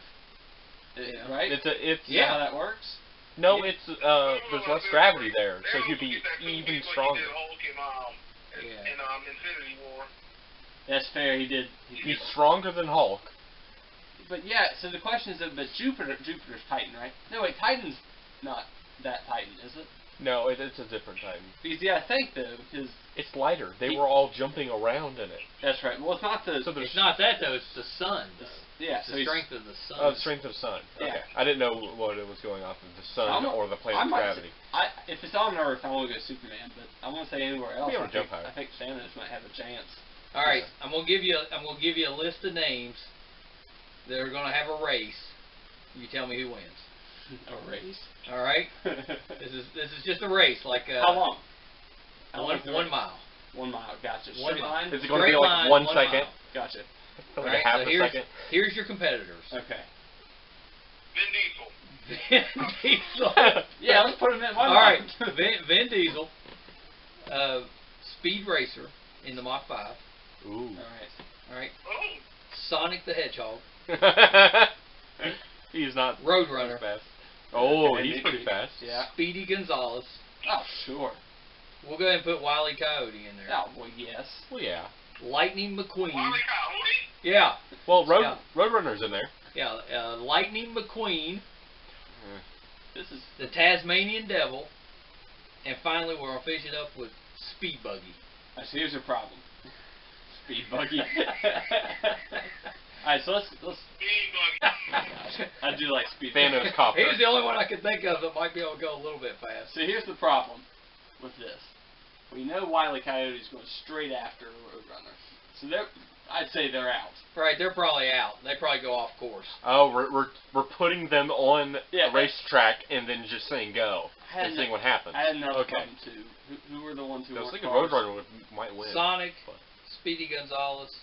Yeah. Right? It's Is that how that works? No, Yeah. it's there's less gravity there, so he'd be even stronger. In Infinity War. That's fair. He did. He's stronger than Hulk. But yeah, so the question is, but Jupiter's Titan, right? No, wait, Titan's not that Titan, is it? No, it's a different Titan. Because yeah, I think though, because It's lighter. They were all jumping around in it. that's right. Well, it's not the. So there's It's not that though. It's the sun. yeah, It's so the he's- strength of the sun. Oh, strength of sun. Yeah. Okay. I didn't know what it was going off of the sun I'm- or the I planet's might gravity. If it's on Earth, I want to go Superman, but I won't say anywhere else. Be able to I jump think, higher. I think Thanos might have a chance. All right, I'm gonna give you a list of names that are gonna have a race. You tell me who wins. A race. All right. This is just a race, like How long? How One, long's the 1 race? mile. 1 mile. Gotcha. One Straight mile. line. Is it going to be Straight like line, 1 1 second? mile. Gotcha. Like All a right, half so a second? here's your competitors. Okay. Vin Diesel. Vin Diesel. Yeah, let's put him in one. All right, Vin Diesel, Speed Racer in the Mach 5. Ooh. All right. Oh. Sonic the Hedgehog, He's not Roadrunner, as fast. Oh, Okay, he's pretty fast. Yeah. Speedy Gonzales. Oh, sure. We'll go ahead and put Wile E. Coyote in there. Oh, well, yes. Well, yeah. Lightning McQueen. Wile E. Coyote? Yeah, Well, Yeah. Roadrunner's in there. yeah. Lightning McQueen, This is. the Tasmanian Devil, and finally we're gonna finish it up with Speed Buggy. So here's your problem. Speed buggy. Alright, so let's. Speed Buggy. I do like speed. Thanos copter. Here's the only one I could think of that might be able to go a little bit fast. So here's the problem with this. We know Wile E. Coyote's going straight after Roadrunner. So I'd say they're out. Right, they're probably out. They probably go off course. Oh, we're putting them on Yeah. a racetrack and then just saying go I had and seeing what happens. I had another Okay. problem too. Who were the ones who I was weren't thinking cars? Roadrunner might win. Sonic, but- Speedy Gonzales,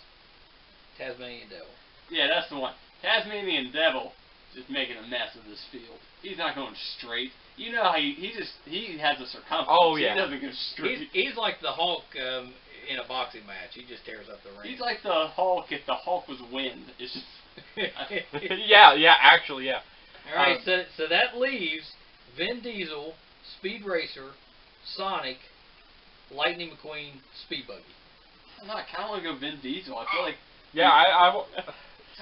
Tasmanian Devil. Yeah, that's the one. Tasmanian Devil just making a mess of this field. He's not going straight. You know how he has a circumference. Oh, yeah. He doesn't go straight. He's like the Hulk in a boxing match. He just tears up the ring. He's like the Hulk if the Hulk was wind. It's just yeah, actually, yeah. All right, so that leaves Vin Diesel, Speed Racer, Sonic, Lightning McQueen, Speed Buggy. I'm not. I kind of want to go Vin Diesel. I feel like Yeah,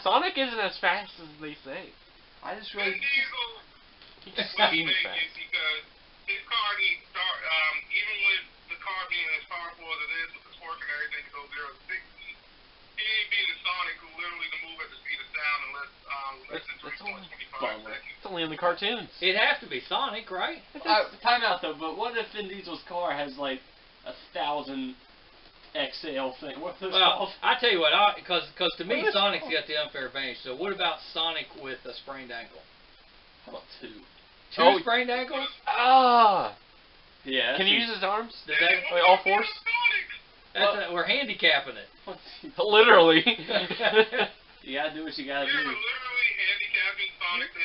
Sonic isn't as fast as they say. I just Vin really. Diesel He just was seems big fast. because his car needs start, even with the car being as powerful as it is with the torque and everything to go 0 to 60, he ain't being a Sonic who literally can move at the speed of sound in less than That's only 3.25 bummer. seconds. It's only in the cartoons. It'd have to be Sonic, right? Time out though. But what if Vin Diesel's car has like 1,000 XL thing? What's those Well, called? I tell you what, because to me What is- Sonic's got the unfair advantage. So what about Sonic with a sprained ankle? How about 2? Two Oh. sprained ankles? Ah! Yeah. Can he use his arms? Does that, Wait, all fours? we're handicapping it. Literally. You gotta do what you gotta You're do. literally handicapping Sonic the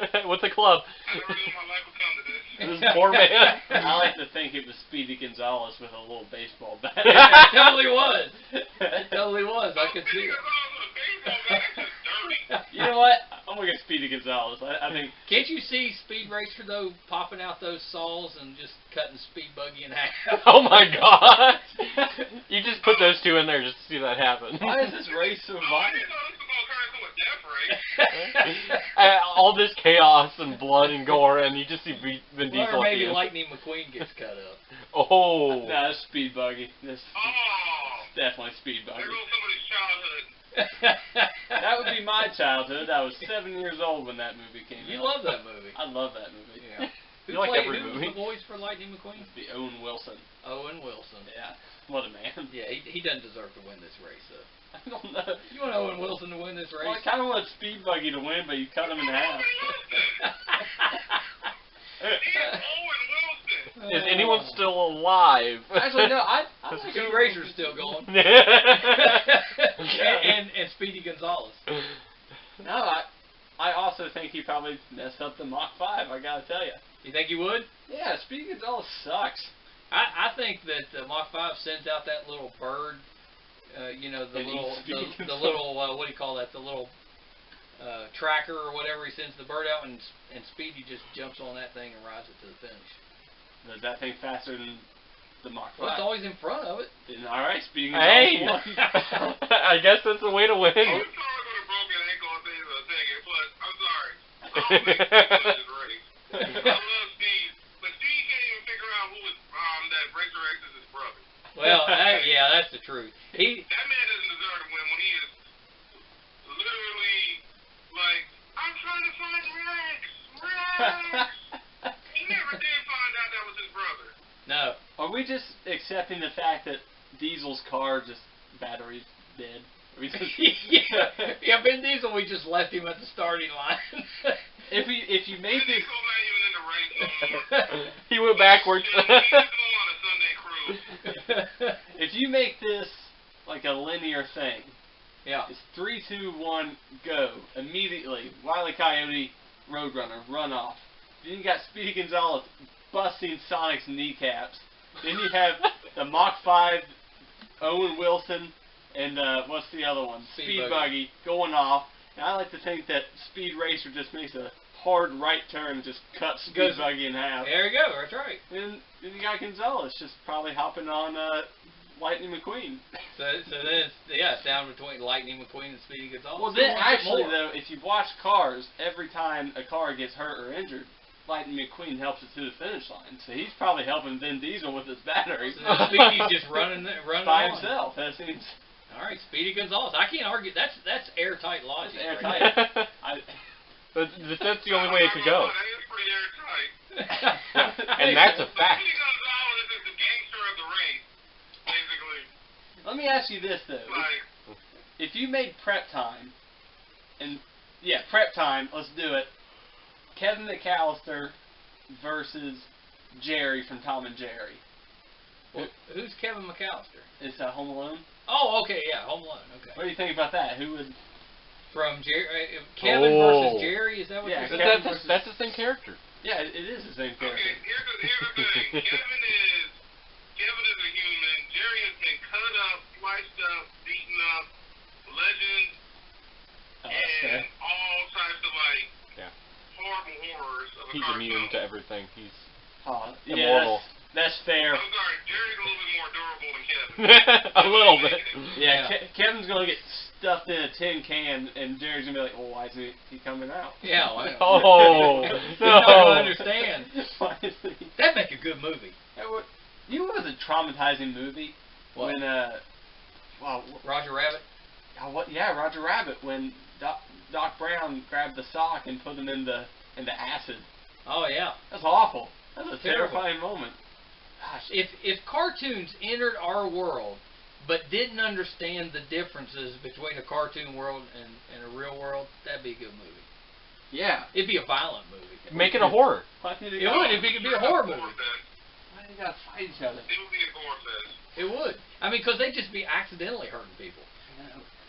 Hedgehog. With the club. I never knew my life would come to this. This poor man. I like to think it was Speedy Gonzalez with a little baseball bat. It totally was. It totally was. I could see it. You know what? I'm gonna get Speedy Gonzalez. I think. Can't you see Speed Racer though popping out those saws and just cutting Speed Buggy in half? Oh my god! You just put those two in there just to see that happen. Why is this race so violent? All this chaos and blood and gore, and you just see Vin Diesel. Or at maybe the end. Lightning McQueen gets cut up. Oh. No, that's Speed Buggy. This definitely Speed Buggy. There goes somebody's childhood. That would be my childhood. I was 7 years old when that movie came You out. love that movie. I love that movie. Yeah. You like every who movie. was the voice for Lightning McQueen? The Owen Wilson. Owen Wilson. Yeah. What a man. Yeah, he doesn't deserve to win this race, though. I don't know. You want Owen Wilson to win this race? Well, I kind of want Speed Buggy to win, but you cut him in half. Is anyone still alive? Actually, no. I Speed think Racer's still going. and Speedy Gonzalez. No, I also think he probably messed up the Mach 5. I gotta tell you. You think he would? Yeah, Speedy Gonzalez sucks. I think that Mach 5 sends out that little bird. You know, the And little, eats Speedy the little, what do you call that? The little tracker or whatever. He sends the bird out, and Speedy just jumps on that thing and rides it to the finish. Is that thing faster than the Mach 5? Well, it's always in front of it. Then, all right, Speedy Hey! Gonzalez won. I guess that's the way to win. I'm sorry for the broken ankle and things of thing, but I'm sorry. I don't think Steve wins this race. I love Steve, but Steve can't even figure out who is that Racer X is his brother. Well, yeah, that's the truth. That man doesn't deserve to win when he is literally like, I'm trying to find Rex. He never did find out that was his brother. No. Are we just accepting the fact that Diesel's car just battery's dead? Are we just yeah, Vin Diesel, we just left him at the starting line. if you made Vin this, Diesel's not even in the race no more. He went backwards. He's still on a Sunday cruise. if you make this like a linear thing, Yeah. it's 3, 2, 1, go immediately. Wile E. Coyote, Roadrunner, run off. Then you got Speedy Gonzalez busting Sonic's kneecaps. Then you have the Mach 5, Owen Wilson, and what's the other one? Speed Buggy going off. And I like to think that Speed Racer just makes a hard right turn and just cuts Speed Buggy in half. There you go. That's right. And then you got Gonzalez just probably hopping on Lightning McQueen. So then it's down between Lightning McQueen and Speedy Gonzalez. Well, then actually though, if you watch Cars, every time a car gets hurt or injured, Lightning McQueen helps it to the finish line. So he's probably helping Vin Diesel with his battery. So Speedy's just running by on. himself. That seems. All right, Speedy Gonzalez. I can't argue. That's airtight logic. That's right airtight. But that's the only way it could go. That is pretty airtight. And that's a fact. Speedy Gonzalez is the gangster of the race, basically. Let me ask you this though: Like, if you made Prep Time, and yeah, Prep Time, let's do it. Kevin McAllister versus Jerry from Tom and Jerry. Well, who's Kevin McAllister? It's Home Alone. Oh, okay, yeah, Home Alone. Okay. What do you think about that? Who would? From Kevin versus Jerry. Is that what Yeah, you're saying? That's the same character. Yeah, it is the same character. okay, here's the thing. Kevin is a human. Jerry has been cut up, sliced up, beaten up, legend, and all types of like horrible horrors of a He's cartoon. immune to everything. He's Yeah, immortal. that's fair. I'm sorry, Jerry's a little bit more durable than Kevin. A little bit. Yeah, Kevin's gonna get stuffed in a tin can, and Jerry's gonna be like, "Oh, why isn't he coming out?" Yeah. Well, Oh, He's not no. gonna understand. Why is he? That'd make a good movie. You know what was a traumatizing movie? What? When Roger Rabbit. Yeah, Roger Rabbit. When Doc Brown grabbed the sock and put him into acid. Oh yeah. That's awful. That's a Terrible. terrifying moment. Gosh. If cartoons entered our world but didn't understand the differences between a cartoon world and a real world, that'd be a good movie. Yeah. It'd be a violent movie. Make it a horror. Why did It would. It'd be a horror movie. Why do they gotta fight each other? It would be a gore fest. It would. I mean, because they'd just be accidentally hurting people.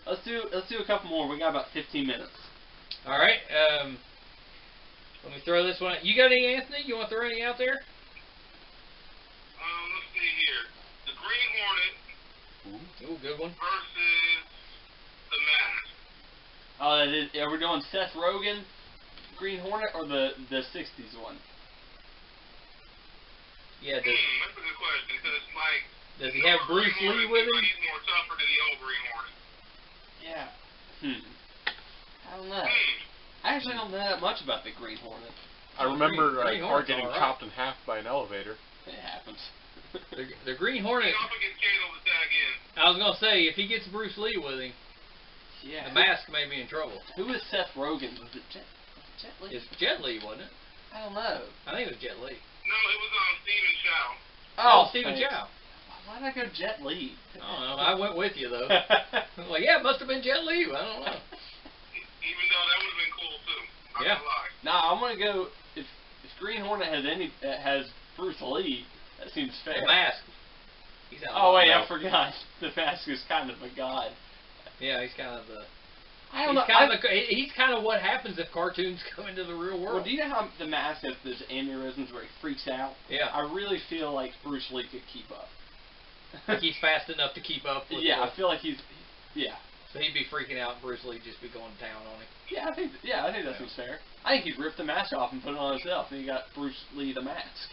Let's do a couple more. We got about 15 minutes. All right. Let me throw this one. You got any, Anthony? You want to throw any out there? Let's see here. The Green Hornet Ooh, good one. versus the Mask. Oh, are we doing Seth Rogen, Green Hornet, or the '60s one? Yeah. That's a good question, because, like, Does he have Bruce Lee with him? He's more tougher than the old Green Hornet. Yeah. I don't know. I actually don't know that much about the Green Hornet. I remember Green a car Hornet's getting all right. chopped in half by an elevator. It happens. The Green Hornet. He also gets Kano to tag in. I was gonna say, if he gets Bruce Lee with him, Yeah. the Mask may be in trouble. Who was Seth Rogen? Was it Jet Li? It's Jet Li, wasn't it? I don't know. I think it was Jet Li. No, it was Stephen Chow. Oh, Stephen thanks. Chow. Why did I go Jet Li? I don't know. I went with you though. I'm like, yeah, it must have been Jet Li. I don't know. Even though that would have been cool too. Not Yeah. gonna lie. Nah, I'm gonna go. If Green Hornet has Bruce Lee, that seems fair. The Mask. He's out. Oh wait, No. I forgot. The Mask is kind of a god. Yeah, he's kind of the. I don't He's know. kind of he's kind of what happens if cartoons come into the real world. Well, do you know how the Mask has those aneurysms where he freaks out? Yeah. I really feel like Bruce Lee could keep up. Like he's fast enough to keep up with Yeah, the, I feel like he's. Yeah. so he'd be freaking out and Bruce Lee just be going to town on him. Yeah, I think that seems fair. I think he'd rip the mask off and put it on himself, and you got Bruce Lee the Mask.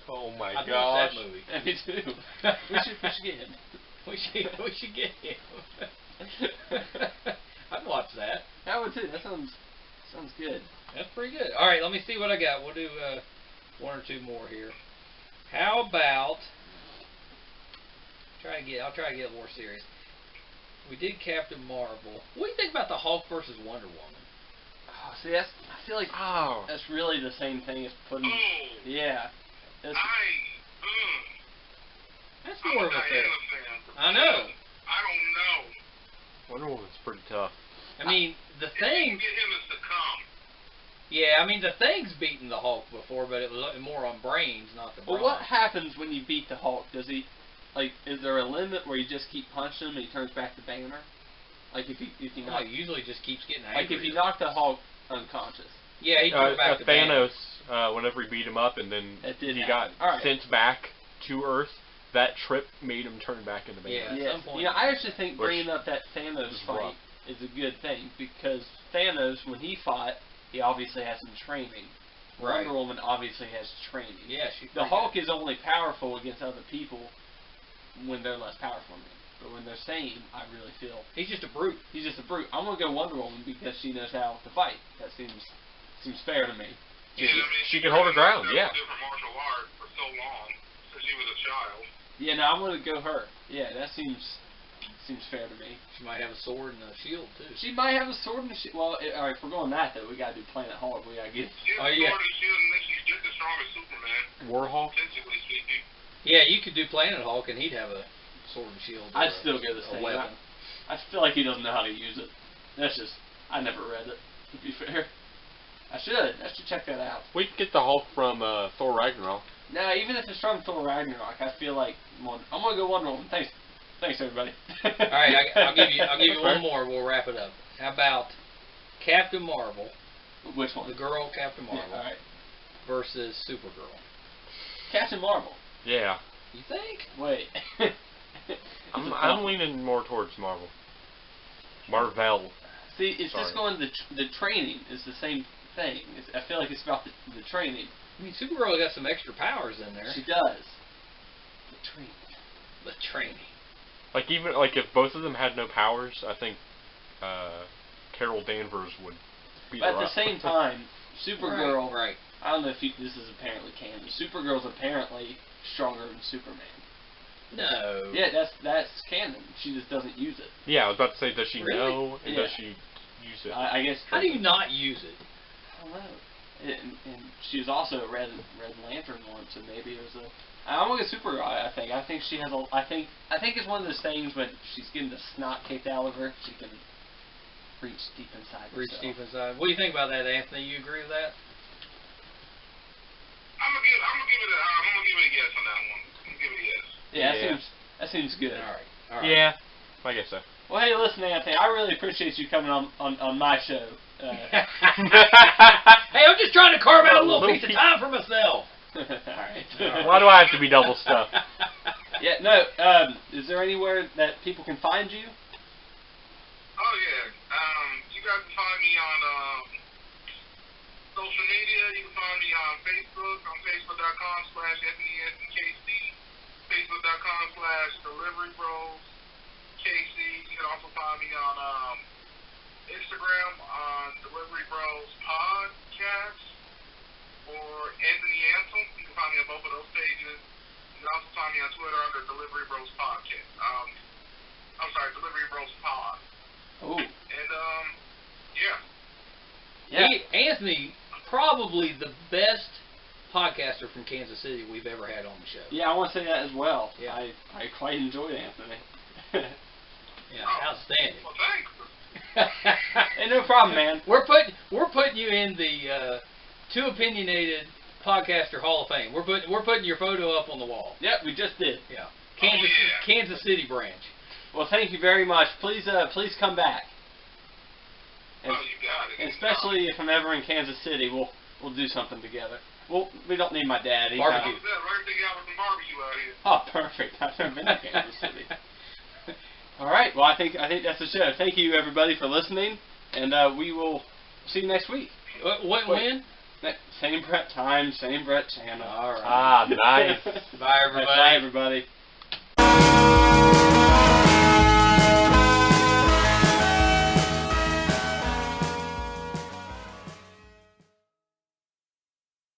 Oh my I'd gosh. watch that movie. Yeah, me too. we should get him. We should get him. I'd watch that. I would too. That sounds good. That's pretty good. All right, let me see what I got. We'll do one or two more here. How about I'll try to get more serious. We did Captain Marvel. What do you think about the Hulk versus Wonder Woman? Oh, see, I feel like that's really the same thing as putting. Oh. Yeah. That's, That's I'm more a of a Diana fair. fan. I know. I don't know. Wonder Woman's pretty tough. I mean, the If you Thing. can get him to succumb. Yeah, I mean, the Thing's beaten the Hulk before, but it was more on brains, not the brawn. well, what happens when you beat the Hulk? Does he, like, is there a limit where you just keep punching him and he turns back to Banner? Like if you No, knock, he usually just keeps getting angry. like if you knock the Hulk unconscious. Yeah, he turns back to Banner. Thanos, whenever he beat him up and then That did he happen. got All right. sent back to Earth, that trip made him turn back into Banner. Yeah. At some point. You know, I actually think Which bringing up that Thanos is fight rough. is a good thing because Thanos, when he fought, he obviously has some training. Right. Wonder Woman obviously has training. Yeah, she's The pretty Hulk good. is only powerful against other people when they're less powerful than him. But when they're sane, I really feel He's just a brute. he's just a brute. I'm gonna go Wonder Woman because she knows how to fight. That seems fair to me. Yeah, I mean, She can hold her ground, yeah. Different martial art for so long since she was a child. Yeah, no, I'm gonna go her. Yeah, that seems fair to me. She might have a sword and a shield too. She might have a sword and a shield. Well, all right, if we're going that though, we gotta do Planet Hulk. We gotta get. She has Oh, a yeah. sword and shield, and then she's just as strong as Superman, Warhawk? physically speaking. Yeah, you could do Planet Hulk and he'd have a sword and shield. or I'd still go the a same. weapon. I feel like he doesn't know how to use it. That's just I never read it. To be fair, I should check that out. We could get the Hulk from Thor Ragnarok. No, even if it's from Thor Ragnarok, I feel like I'm gonna go Wonder Woman. Thanks everybody. All right, I'll give you That's one fair. more. We'll wrap it up. How about Captain Marvel, Which one? the girl Captain Marvel, Yeah, all right. versus Supergirl? Captain Marvel. Yeah. You think? Wait. I'm leaning more towards Marvel. Marvel. See, it's Sorry. just going the training is the same thing. I feel like it's about the training. I mean, Supergirl got some extra powers in there. She does. The training. The training. Like even if both of them had no powers, I think Carol Danvers would beat But her at the up. same time, Supergirl. Right. I don't know if this is apparently canon. Supergirl's apparently stronger than Superman. No. Yeah, that's canon. She just doesn't use it. Yeah, I was about to say, does she Really? know and does Yeah. she use it? I guess. How do you not use it? I don't know. And she was also a Red Lantern once, so maybe it was a. I'm gonna go Supergirl. I think she has a. I think it's one of those things when she's getting the snot kicked out of her, she can reach deep inside. Reach herself. deep inside. What do you think about that, Anthony? You agree with that? I'm gonna give it a yes on that one. I'm gonna give it a yes. Yeah, Yeah. that seems good. All right. Yeah, I guess so. Well, hey, listen, Anthony, I really appreciate you coming on my show. Hey, I'm just trying to carve out a little piece of time for myself. All right. Why do I have to be double stuffed? Yeah, no, is there anywhere that people can find you? Oh yeah. You guys can find me on social media. You can find me on Facebook, on facebook.com/FESKC, facebook.com/DeliveryBrosKC. You can also find me on Instagram on Delivery Bros Podcast or Anthony Anthem. You can find me on both of those pages. You can also find me on Twitter under Delivery Bros Podcast. I'm sorry, Delivery Bros Pod. Oh. And yeah. Anthony, probably the best podcaster from Kansas City we've ever had on the show. Yeah, I want to say that as well. Yeah. I quite enjoyed Anthony. Yeah, outstanding. Well, thanks. Hey, no problem, man. We're putting you in the Two Opinionated Podcaster Hall of Fame. We're putting your photo up on the wall. Yep, we just did. Yeah. Yeah. Kansas City branch. Well, thank you very much. Please come back. And, Oh, you got it. and especially if I'm ever in Kansas City, we'll do something together. Well, we don't need my dad. He's Barbecue. We're going to take you out with some barbecue out here. Oh, perfect. I've never been to Kansas City. All right. Well, I think that's the show. Thank you, everybody, for listening, and we will see you next week. When? Same Brett time, same Brett channel. All right. Ah, nice. Bye, everybody. Bye, everybody.